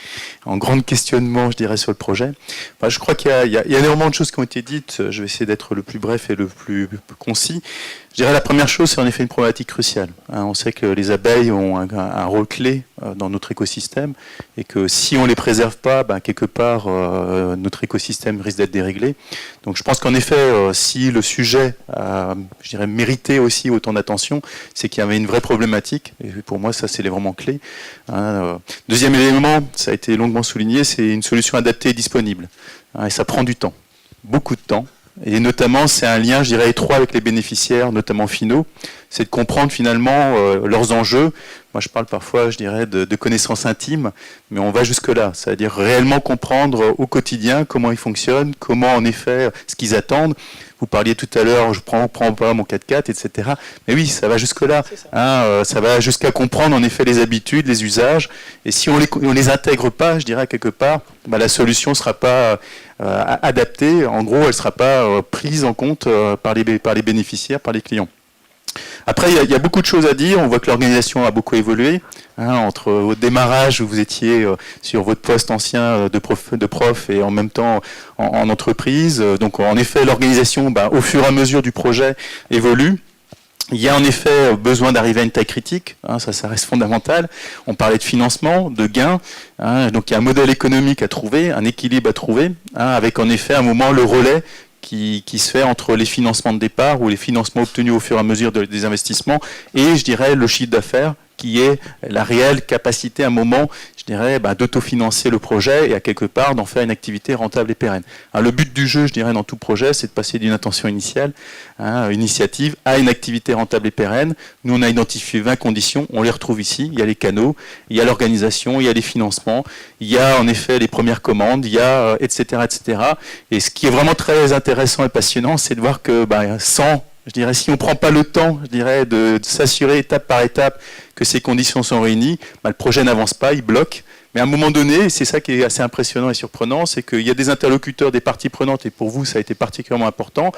en grand questionnement, je dirais, sur le projet. Je crois qu'il y a énormément de choses qui ont été dites. Je vais essayer d'être le plus bref et le plus concis. Je dirais la première chose, c'est en effet une problématique cruciale. On sait que les abeilles ont un rôle clé dans notre écosystème et que si on ne les préserve pas, quelque part, notre écosystème risque d'être déréglé. Donc je pense qu'en effet, si le sujet a, je dirais, mérité aussi autant d'attention, c'est qu'il y avait une vraie problématique. Et pour moi, ça, c'est vraiment clé. Deuxième élément, ça a été longuement souligné, c'est une solution adaptée et disponible. Et ça prend du temps, beaucoup de temps. Et notamment, c'est un lien, je dirais, étroit avec les bénéficiaires, notamment finaux. C'est de comprendre finalement leurs enjeux. Moi, je parle parfois, je dirais, de connaissances intimes, mais on va jusque-là. C'est-à-dire réellement comprendre au quotidien comment ils fonctionnent, comment, en effet, ce qu'ils attendent. Vous parliez tout à l'heure, je prends pas mon 4x4, etc. Mais oui, ça va jusque-là. Ça va jusqu'à comprendre, en effet, les habitudes, les usages. Et si on les intègre pas, je dirais, quelque part, la solution ne sera pas adaptée. En gros, elle ne sera pas prise en compte par les bénéficiaires, par les clients. Après, il y a beaucoup de choses à dire. On voit que l'organisation a beaucoup évolué. Entre au démarrage où vous étiez sur votre poste ancien de prof et en même temps en entreprise. Donc en effet, l'organisation, au fur et à mesure du projet, évolue. Il y a en effet besoin d'arriver à une taille critique, ça reste fondamental. On parlait de financement, de gains, donc il y a un modèle économique à trouver, un équilibre à trouver, avec en effet à un moment le relais qui se fait entre les financements de départ ou les financements obtenus au fur et à mesure des investissements et, je dirais, le chiffre d'affaires qui est la réelle capacité à un moment, je dirais, d'autofinancer le projet et à quelque part d'en faire une activité rentable et pérenne. Le but du jeu, je dirais, dans tout projet, c'est de passer d'une intention initiale, initiative, à une activité rentable et pérenne. Nous, on a identifié 20 conditions, on les retrouve ici. Il y a les canaux, il y a l'organisation, il y a les financements, il y a en effet les premières commandes, il y a etc., etc. Et ce qui est vraiment très intéressant et passionnant, c'est de voir que sans Je dirais, si on ne prend pas le temps, je dirais, de s'assurer étape par étape que ces conditions sont réunies, le projet n'avance pas, il bloque. Mais à un moment donné, c'est ça qui est assez impressionnant et surprenant, c'est qu'il y a des interlocuteurs, des parties prenantes, et pour vous, ça a été particulièrement important.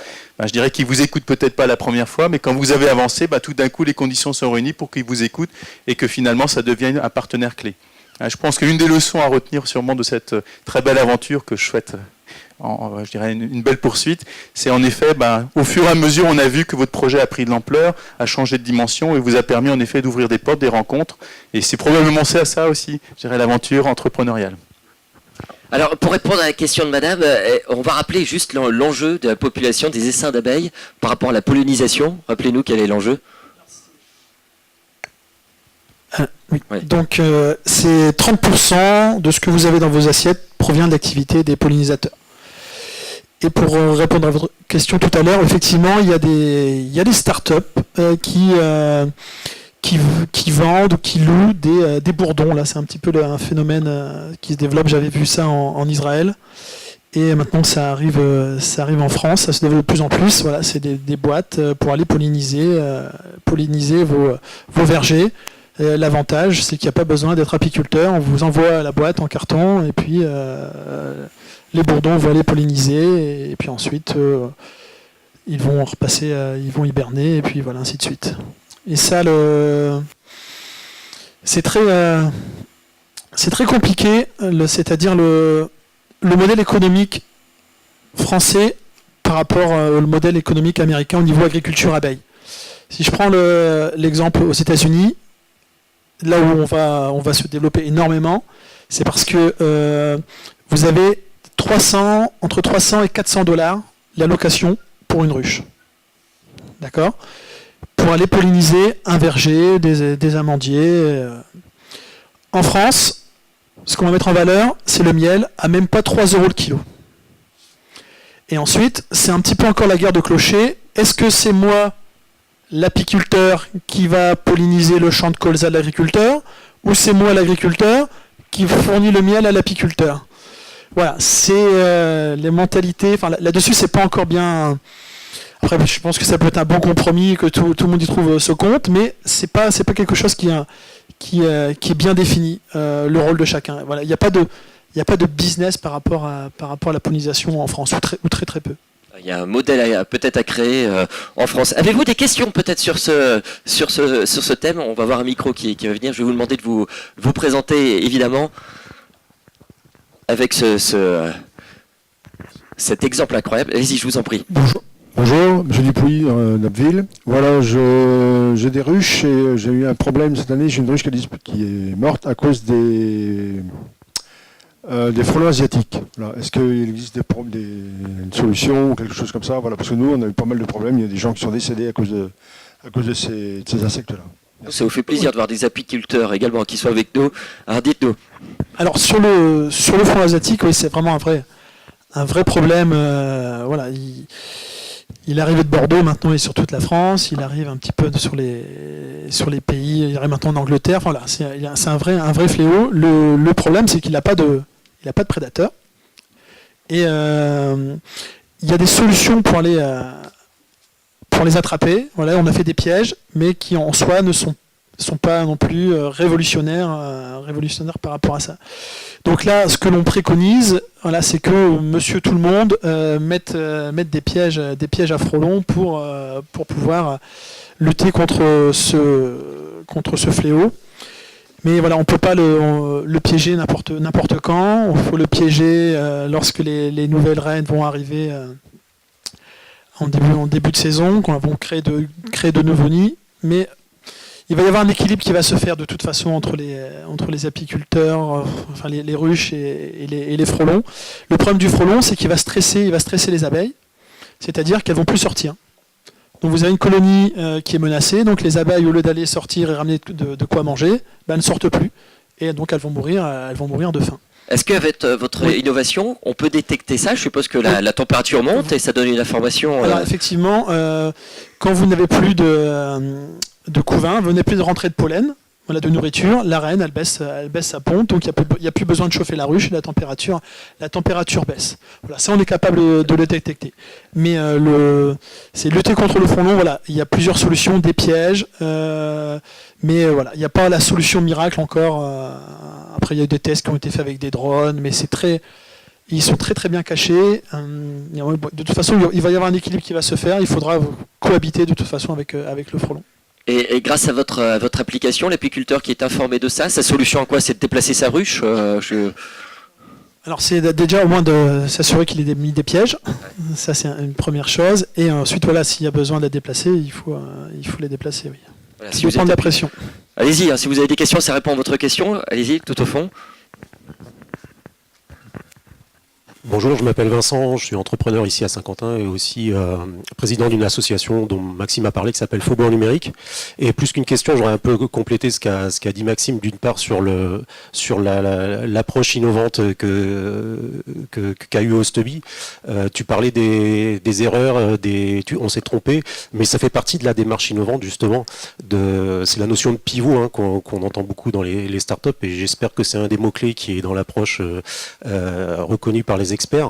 Je dirais qu'ils vous écoutent peut-être pas la première fois, mais quand vous avez avancé, tout d'un coup, les conditions sont réunies pour qu'ils vous écoutent et que finalement, ça devienne un partenaire clé. Je pense qu'une des leçons à retenir sûrement de cette très belle aventure que je souhaite, je dirais une belle poursuite, c'est en effet, au fur et à mesure, on a vu que votre projet a pris de l'ampleur, a changé de dimension et vous a permis en effet d'ouvrir des portes, des rencontres. Et c'est probablement ça aussi, je dirais, l'aventure entrepreneuriale. Alors, pour répondre à la question de madame, on va rappeler juste l'enjeu de la population des essaims d'abeilles par rapport à la pollinisation. Rappelez-nous quel est l'enjeu. Oui. Ouais. Donc, c'est 30% de ce que vous avez dans vos assiettes provient de l'activité des pollinisateurs. Et pour répondre à votre question tout à l'heure, effectivement, il y a des startups qui vendent ou qui louent des bourdons. Là, c'est un petit peu un phénomène qui se développe. J'avais vu ça en Israël. Et maintenant, ça arrive en France. Ça se développe de plus en plus. Voilà, c'est des boîtes pour aller polliniser vos vergers. L'avantage, c'est qu'il n'y a pas besoin d'être apiculteur. On vous envoie la boîte en carton et puis les bourdons vont aller polliniser et puis ensuite ils vont repasser, ils vont hiberner et puis voilà, ainsi de suite. Et ça, c'est très compliqué, c'est-à-dire le modèle économique français par rapport au modèle économique américain au niveau agriculture abeille. Si je prends l'exemple aux États-Unis, là où on va se développer énormément, c'est parce que vous avez entre 300 et 400 $ l'allocation pour une ruche. D'accord ? Pour aller polliniser un verger, des amandiers. En France, ce qu'on va mettre en valeur, c'est le miel à même pas 3 € le kilo. Et ensuite, c'est un petit peu encore la guerre de clocher. Est-ce que c'est moi, l'apiculteur, qui va polliniser le champ de colza de l'agriculteur, ou c'est moi, l'agriculteur, qui fournit le miel à l'apiculteur? Voilà, c'est les mentalités. Enfin, là-dessus, c'est pas encore bien. Après, je pense que ça peut être un bon compromis, que tout le monde y trouve ce compte, mais c'est pas quelque chose qui est bien défini, le rôle de chacun. Voilà, il n'y a pas de business par rapport à la pollinisation en France, ou très très peu. Il y a un modèle peut-être à créer en France. Avez-vous des questions peut-être sur ce thème? On va avoir un micro qui va venir. Je vais vous demander de vous présenter évidemment avec cet exemple incroyable. Allez-y, je vous en prie. Bonjour, M. Dupuis, d'Abbeville. Voilà, j'ai des ruches et j'ai eu un problème cette année. J'ai une ruche qui est morte à cause des frelons asiatiques. Voilà. Est-ce qu'il existe une solution ou quelque chose comme ça? Voilà, parce que nous, on a eu pas mal de problèmes. Il y a des gens qui sont décédés à cause de ces insectes-là. Ça vous fait plaisir de voir des apiculteurs également qui sont avec nous. Alors dites-nous. Alors sur le frelon asiatique, oui, c'est vraiment un vrai problème. Voilà, il est arrivé de Bordeaux, maintenant il est sur toute la France, il arrive un petit peu sur les pays, il arrive maintenant en Angleterre. Voilà, c'est un vrai fléau. Le problème, c'est qu'il n'a pas de prédateurs. Et il y a des solutions pour les attraper. Voilà, on a fait des pièges, mais qui en soi ne sont pas non plus révolutionnaires par rapport à ça. Donc là, ce que l'on préconise, voilà, c'est que Monsieur Tout le Monde mette des pièges à frelons pour pouvoir lutter contre ce fléau. Mais voilà, on ne peut pas le piéger n'importe quand. Il faut le piéger lorsque les nouvelles reines vont arriver en début de saison, quand elles vont créer de nouveaux nids. Mais il va y avoir un équilibre qui va se faire de toute façon entre les apiculteurs, enfin les ruches et les frelons. Le problème du frelon, c'est qu'il va stresser les abeilles, c'est-à-dire qu'elles ne vont plus sortir. Donc vous avez une colonie qui est menacée, donc les abeilles, au lieu d'aller sortir et ramener de quoi manger, ne sortent plus. Et donc elles vont mourir de faim. Est-ce qu'avec votre innovation, on peut détecter ça? Je suppose que la température monte et ça donne une information. Alors effectivement, quand vous n'avez plus de couvain, vous n'avez plus de rentrée de pollen, voilà, de nourriture, la reine, elle baisse sa ponte, donc il n'y a plus besoin de chauffer la ruche, et la température baisse. Voilà, ça, on est capable de le détecter. Mais c'est lutter contre le frelon, voilà, il y a plusieurs solutions, des pièges, mais voilà, il n'y a pas la solution miracle encore. Après, il y a eu des tests qui ont été faits avec des drones, mais ils sont très très bien cachés. De toute façon, il va y avoir un équilibre qui va se faire, il faudra cohabiter de toute façon avec le frelon. Et grâce à votre application, l'apiculteur qui est informé de ça, sa solution à quoi? C'est de déplacer sa ruche Alors c'est déjà au moins de s'assurer qu'il ait mis des pièges, ça c'est une première chose, et ensuite voilà, s'il y a besoin de la déplacer, il faut les déplacer, oui. Voilà, Si vous prendre de la pression. Allez-y, hein, si vous avez des questions, ça répond à votre question, allez-y, tout au fond. Bonjour, je m'appelle Vincent, je suis entrepreneur ici à Saint-Quentin et aussi président d'une association dont Maxime a parlé qui s'appelle Faubourg Numérique. Et plus qu'une question, j'aurais un peu complété ce qu'a dit Maxime, d'une part sur l'approche innovante qu'a eu Osteby. Tu parlais des erreurs, on s'est trompé, mais ça fait partie de la démarche innovante justement. C'est la notion de pivot qu'on entend beaucoup dans les startups et j'espère que c'est un des mots-clés qui est dans l'approche reconnue par les experts,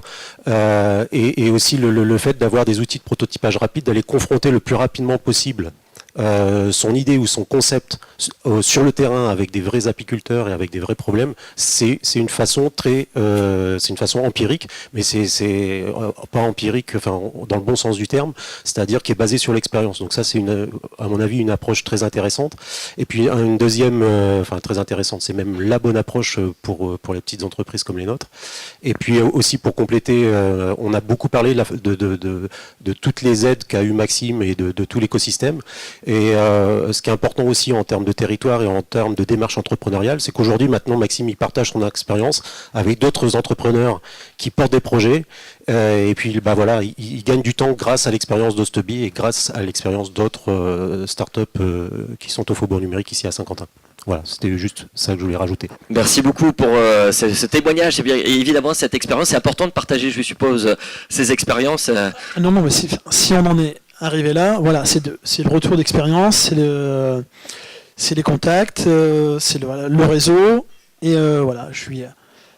et aussi le fait d'avoir des outils de prototypage rapide, d'aller confronter le plus rapidement possible son idée ou son concept sur le terrain avec des vrais apiculteurs et avec des vrais problèmes, c'est une façon c'est une façon empirique, mais c'est pas empirique, enfin dans le bon sens du terme, c'est-à-dire qui est basée sur l'expérience. Donc ça c'est à mon avis une approche très intéressante. Et puis une deuxième, très intéressante, c'est même la bonne approche pour les petites entreprises comme les nôtres. Et puis aussi pour compléter, on a beaucoup parlé de toutes les aides qu'a eu Maxime et de tout l'écosystème. Et ce qui est important aussi en termes de territoire et en termes de démarche entrepreneuriale, c'est qu'aujourd'hui, maintenant, Maxime, il partage son expérience avec d'autres entrepreneurs qui portent des projets. Et puis, voilà, il gagne du temps grâce à l'expérience d'Osteby et grâce à l'expérience d'autres startups qui sont au Faubourg Numérique ici à Saint-Quentin. Voilà, c'était juste ça que je voulais rajouter. Merci beaucoup pour ce témoignage. Et évidemment, cette expérience, c'est important de partager, je suppose, ces expériences. Non, mais si on en est arrivé là, voilà, c'est le retour d'expérience, c'est les contacts, c'est le réseau, et voilà,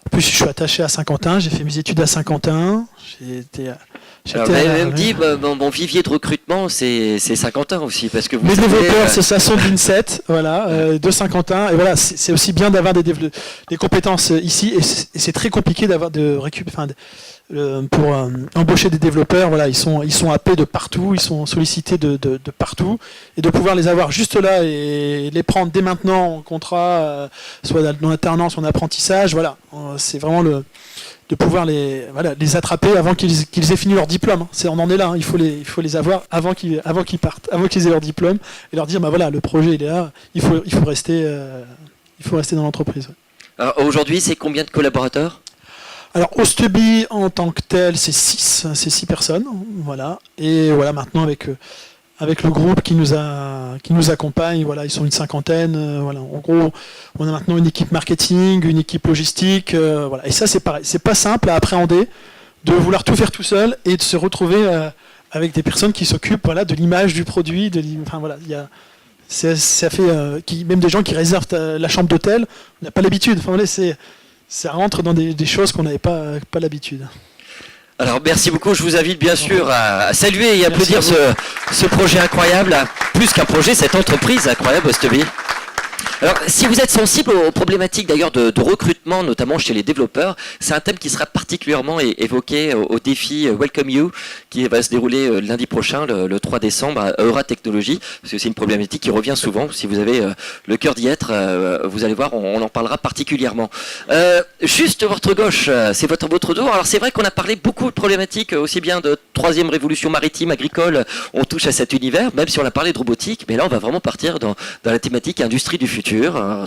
en plus je suis attaché à Saint-Quentin, j'ai fait mes études à Saint-Quentin, Vous avez même dit, mon vivier de recrutement, c'est Saint-Quentin aussi, parce que vous les développeurs, c'est ça, sont d'Inset, voilà, de Saint-Quentin, et voilà, c'est aussi bien d'avoir des compétences ici, et c'est très compliqué pour embaucher des développeurs, voilà, ils sont happés de partout, ils sont sollicités de partout, et de pouvoir les avoir juste là et les prendre dès maintenant en contrat, soit en alternance ou en apprentissage, voilà, c'est vraiment de pouvoir les attraper avant qu'ils aient fini leur diplôme. On en est là, il faut les avoir avant qu'ils partent, avant qu'ils aient leur diplôme, et leur dire voilà, le projet il est là, il faut rester dans l'entreprise. Alors, aujourd'hui, c'est combien de collaborateurs? Alors Osteby en tant que tel, c'est 6 personnes, voilà. Et voilà, maintenant avec le groupe qui nous accompagne, voilà, ils sont une 50aine, voilà. En gros, on a maintenant une équipe marketing, une équipe logistique, voilà. Et ça c'est pareil, c'est pas simple à appréhender de vouloir tout faire tout seul et de se retrouver avec des personnes qui s'occupent, voilà, de l'image du produit, voilà, il y a ça fait même des gens qui réservent la chambre d'hôtel, on n'a pas l'habitude. Enfin voilà, ça rentre dans des choses qu'on n'avait pas l'habitude. Alors merci beaucoup, je vous invite bien sûr à saluer et applaudir ce projet incroyable, plus qu'un projet, cette entreprise incroyable Osteby. Alors, si vous êtes sensible aux problématiques d'ailleurs de recrutement, notamment chez les développeurs, c'est un thème qui sera particulièrement évoqué au défi Welcome You, qui va se dérouler lundi prochain, le 3 décembre, à Eura Technologies, parce que c'est une problématique qui revient souvent. Si vous avez le cœur d'y être, vous allez voir, on en parlera particulièrement. Juste votre gauche, c'est votre dos. Alors c'est vrai qu'on a parlé beaucoup de problématiques, aussi bien de troisième révolution maritime, agricole, on touche à cet univers, même si on a parlé de robotique, mais là on va vraiment partir dans la thématique industrie du futur.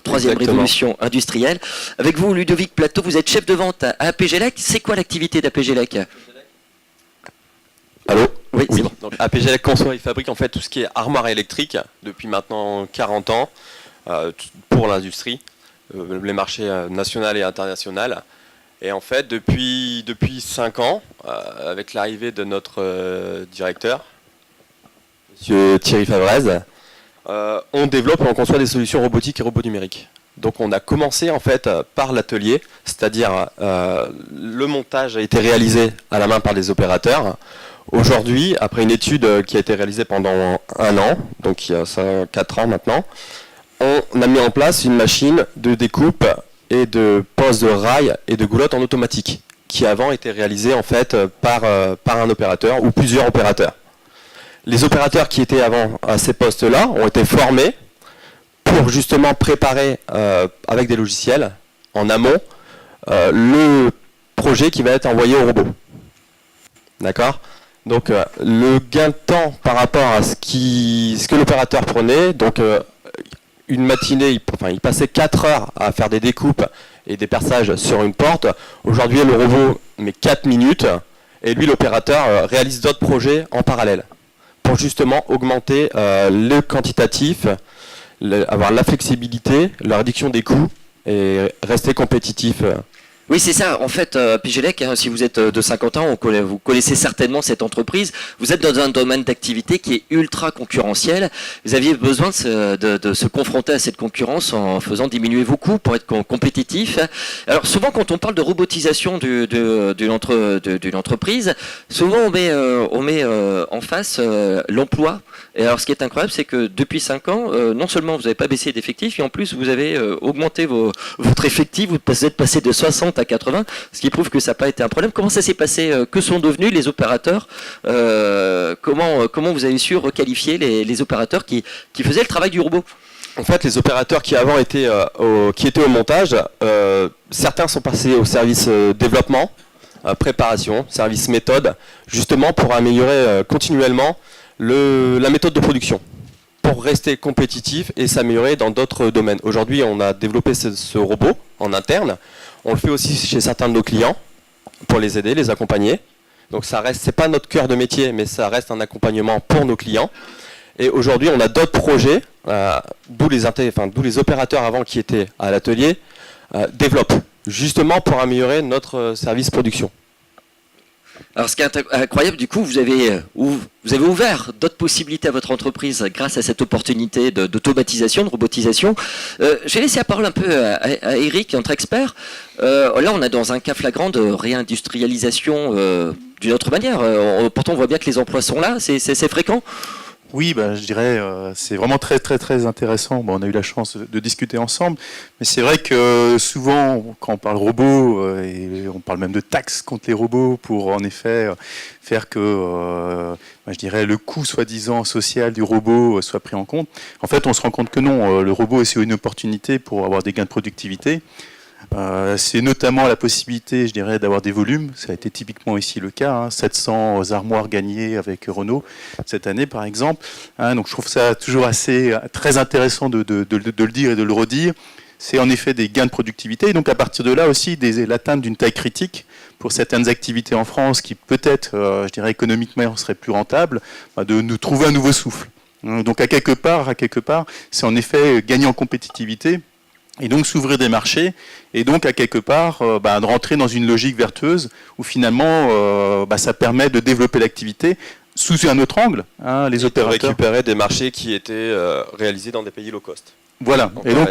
Troisième révolution industrielle. Avec vous, Ludovic Plateau, vous êtes chef de vente à APGELEC. C'est quoi l'activité d'APGELEC? Allô? Oui, c'est bon. Donc, APGELEC conçoit et fabrique en fait tout ce qui est armoire électrique depuis maintenant 40 ans pour l'industrie, les marchés nationaux et internationaux. Et en fait, depuis 5 ans, avec l'arrivée de notre directeur, Monsieur Thierry Favrez, on développe et on conçoit des solutions robotiques et robots numériques. Donc on a commencé en fait par l'atelier, c'est-à-dire le montage a été réalisé à la main par des opérateurs. Aujourd'hui, après une étude qui a été réalisée pendant 1 an, donc il y a 4 ans maintenant, on a mis en place une machine de découpe et de pose de rails et de goulottes en automatique, qui avant était réalisée en fait par un opérateur ou plusieurs opérateurs. Les opérateurs qui étaient avant à ces postes-là ont été formés pour justement préparer avec des logiciels en amont le projet qui va être envoyé au robot. D'accord ? Donc le gain de temps par rapport à ce que l'opérateur prenait, donc une matinée, il passait 4 heures à faire des découpes et des perçages sur une porte. Aujourd'hui, le robot met 4 minutes et lui, l'opérateur, réalise d'autres projets en parallèle pour justement augmenter le quantitatif, avoir la flexibilité, la réduction des coûts et rester compétitif. Oui, c'est ça. En fait, Pigelec, si vous êtes de Saint-Quentin, vous connaissez certainement cette entreprise. Vous êtes dans un domaine d'activité qui est ultra concurrentiel. Vous aviez besoin de se confronter à cette concurrence en faisant diminuer vos coûts pour être compétitif. Alors souvent, quand on parle de robotisation d'une entreprise, souvent on met en face l'emploi. Et alors, ce qui est incroyable, c'est que depuis 5 ans, non seulement vous n'avez pas baissé d'effectifs, mais en plus vous avez augmenté votre effectif. Vous êtes passé de 60 à 80, ce qui prouve que ça n'a pas été un problème. Comment ça s'est passé? Que sont devenus les opérateurs? Comment vous avez su requalifier les opérateurs qui faisaient le travail du robot? En fait, les opérateurs qui avant étaient au montage, certains sont passés au service développement, préparation, service méthode, justement pour améliorer continuellement la méthode de production, pour rester compétitif et s'améliorer dans d'autres domaines. Aujourd'hui, on a développé ce robot en interne. On le fait aussi chez certains de nos clients pour les aider, les accompagner. Donc ça reste, c'est pas notre cœur de métier, mais ça reste un accompagnement pour nos clients. Et aujourd'hui, on a d'autres projets, d'où les opérateurs avant qui étaient à l'atelier développent, justement pour améliorer notre service production. Alors ce qui est incroyable, du coup, vous avez ouvert d'autres possibilités à votre entreprise grâce à cette opportunité d'automatisation, de robotisation. Je vais laisser la parole un peu à Eric, notre expert. Là, on est dans un cas flagrant de réindustrialisation d'une autre manière. Pourtant, on voit bien que les emplois sont là. C'est fréquent. Oui, je dirais c'est vraiment très très très intéressant. On a eu la chance de discuter ensemble, mais c'est vrai que souvent quand on parle robots et on parle même de taxes contre les robots pour en effet faire que je dirais le coût soi-disant social du robot soit pris en compte. En fait, on se rend compte que non, le robot est une opportunité pour avoir des gains de productivité. C'est notamment la possibilité, je dirais, d'avoir des volumes. Ça a été typiquement ici le cas, 700 armoires gagnées avec Renault cette année, par exemple. Donc je trouve ça toujours très intéressant de le dire et de le redire. C'est en effet des gains de productivité. Et donc à partir de là aussi, l'atteinte d'une taille critique pour certaines activités en France qui peut-être, je dirais, économiquement seraient plus rentables, de nous trouver un nouveau souffle. Donc à quelque part, c'est en effet gagner en compétitivité. Et donc s'ouvrir des marchés, et donc à quelque part de rentrer dans une logique vertueuse où finalement ça permet de développer l'activité sous un autre angle. Les opérateurs récupérer des marchés qui étaient réalisés dans des pays low cost. Voilà. Et donc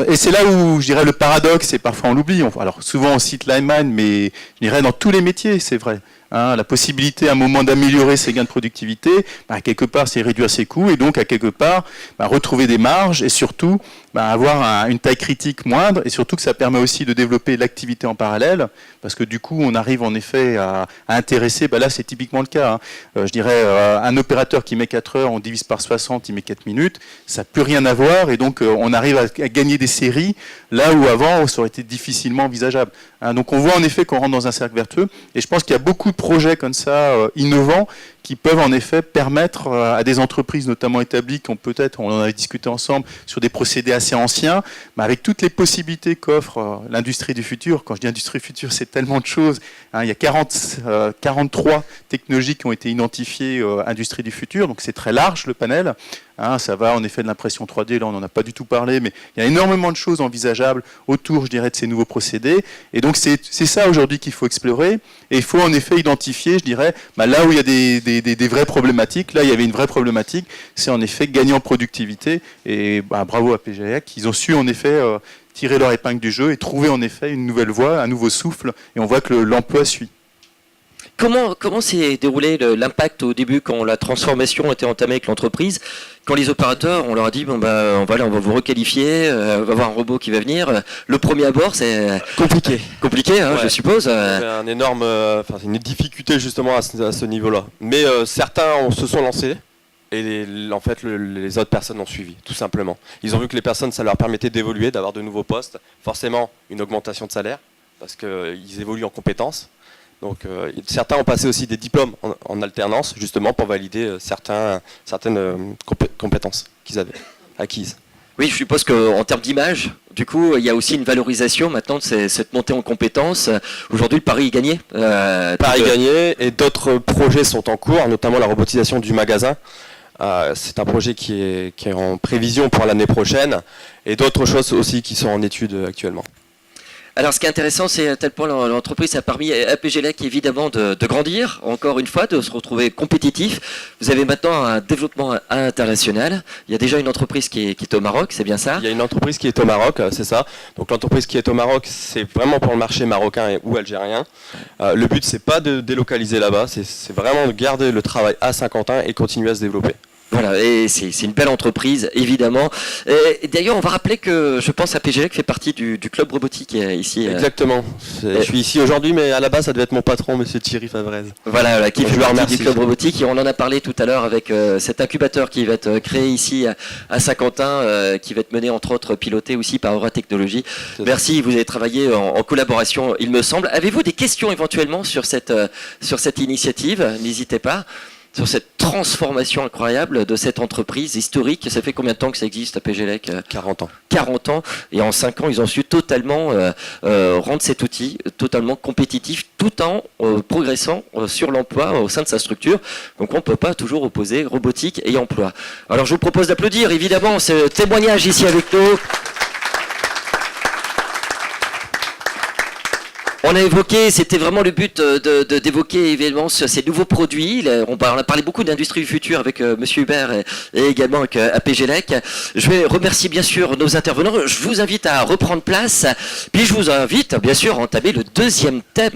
et c'est là où je dirais le paradoxe, et parfois on l'oublie. Alors souvent on cite Lyman, mais je dirais dans tous les métiers, c'est vrai. La possibilité à un moment d'améliorer ses gains de productivité, à quelque part c'est réduire ses coûts et donc à quelque part retrouver des marges et surtout avoir une taille critique moindre et surtout que ça permet aussi de développer l'activité en parallèle parce que du coup on arrive en effet à intéresser, là c'est typiquement le cas, je dirais un opérateur qui met 4 heures, on divise par 60, il met 4 minutes, ça n'a plus rien à voir et donc on arrive à gagner des séries là où avant ça aurait été difficilement envisageable. Donc on voit en effet qu'on rentre dans un cercle vertueux et je pense qu'il y a beaucoup de projets comme ça innovants qui peuvent en effet permettre à des entreprises notamment établies qui ont peut-être, on en avait discuté ensemble, sur des procédés assez anciens, mais avec toutes les possibilités qu'offre l'industrie du futur. Quand je dis industrie future, c'est tellement de choses. Il y a 43 technologies qui ont été identifiées industrie du futur, donc c'est très large le panel. Ça va en effet de l'impression 3D, là on n'en a pas du tout parlé, mais il y a énormément de choses envisageables autour, je dirais, de ces nouveaux procédés. Et donc c'est ça aujourd'hui qu'il faut explorer. Et il faut en effet identifier, je dirais, là où il y a des des vraies problématiques. Là, il y avait une vraie problématique, c'est en effet gagner en productivité. Et bravo à PGLAC, ils ont su en effet tirer leur épingle du jeu et trouver en effet une nouvelle voie, un nouveau souffle. Et on voit que l'emploi suit. Comment s'est déroulé l'impact au début quand la transformation était entamée avec l'entreprise? Quand les opérateurs, on leur a dit on va vous requalifier, on va avoir un robot qui va venir. Le premier abord, c'est compliqué, hein, Ouais. je suppose. C'est un énorme, une difficulté justement à ce niveau-là. Mais certains se sont lancés et en fait les autres personnes ont suivi, tout simplement. Ils ont vu que les personnes, ça leur permettait d'évoluer, d'avoir de nouveaux postes, forcément une augmentation de salaire parce qu'ils évoluent en compétences. Donc certains ont passé aussi des diplômes en alternance justement pour valider certaines compétences qu'ils avaient acquises. Oui, je suppose qu'en termes d'image, du coup, il y a aussi une valorisation maintenant de cette montée en compétences. Aujourd'hui, le pari est gagné. Pari gagné, et d'autres projets sont en cours, notamment la robotisation du magasin. C'est un projet qui est en prévision pour l'année prochaine, et d'autres choses aussi qui sont en étude actuellement. Alors, ce qui est intéressant, c'est à tel point l'entreprise a permis à PGLAC évidemment de grandir, encore une fois, de se retrouver compétitif. Vous avez maintenant un développement international. Il y a déjà une entreprise qui est au Maroc, c'est bien ça? Il y a une entreprise qui est au Maroc, c'est ça. Donc l'entreprise qui est au Maroc, c'est vraiment pour le marché marocain ou algérien. Le but, c'est pas de délocaliser là-bas, c'est vraiment de garder le travail à Saint-Quentin et continuer à se développer. Voilà, et c'est une belle entreprise, évidemment. Et d'ailleurs, on va rappeler que je pense à PGLAC fait partie du club robotique ici. Exactement. Je suis ici aujourd'hui, mais à la base, ça devait être mon patron, monsieur Thierry Favrez. Voilà, qui Donc, fait je le partie remercie. du club robotique. Et on en a parlé tout à l'heure avec cet incubateur qui va être créé ici à Saint-Quentin, qui va être mené entre autres, piloté aussi par Aura Technologies. Merci, vous avez travaillé en collaboration, il me semble. Avez-vous des questions éventuellement sur cette initiative? N'hésitez pas. Sur cette transformation incroyable de cette entreprise historique. Ça fait combien de temps que ça existe à PGLAC? 40 ans. 40 ans. Et en 5 ans, ils ont su totalement rendre cet outil totalement compétitif tout en progressant sur l'emploi au sein de sa structure. Donc on ne peut pas toujours opposer robotique et emploi. Alors je vous propose d'applaudir évidemment ce témoignage ici avec nous. On a évoqué, c'était vraiment le but d'évoquer évidemment ces nouveaux produits. On a parlé beaucoup d'industrie du futur avec Monsieur Hubert et également avec PGLAC. Je vais remercier bien sûr nos intervenants. Je vous invite à reprendre place. Puis je vous invite bien sûr à entamer le deuxième thème.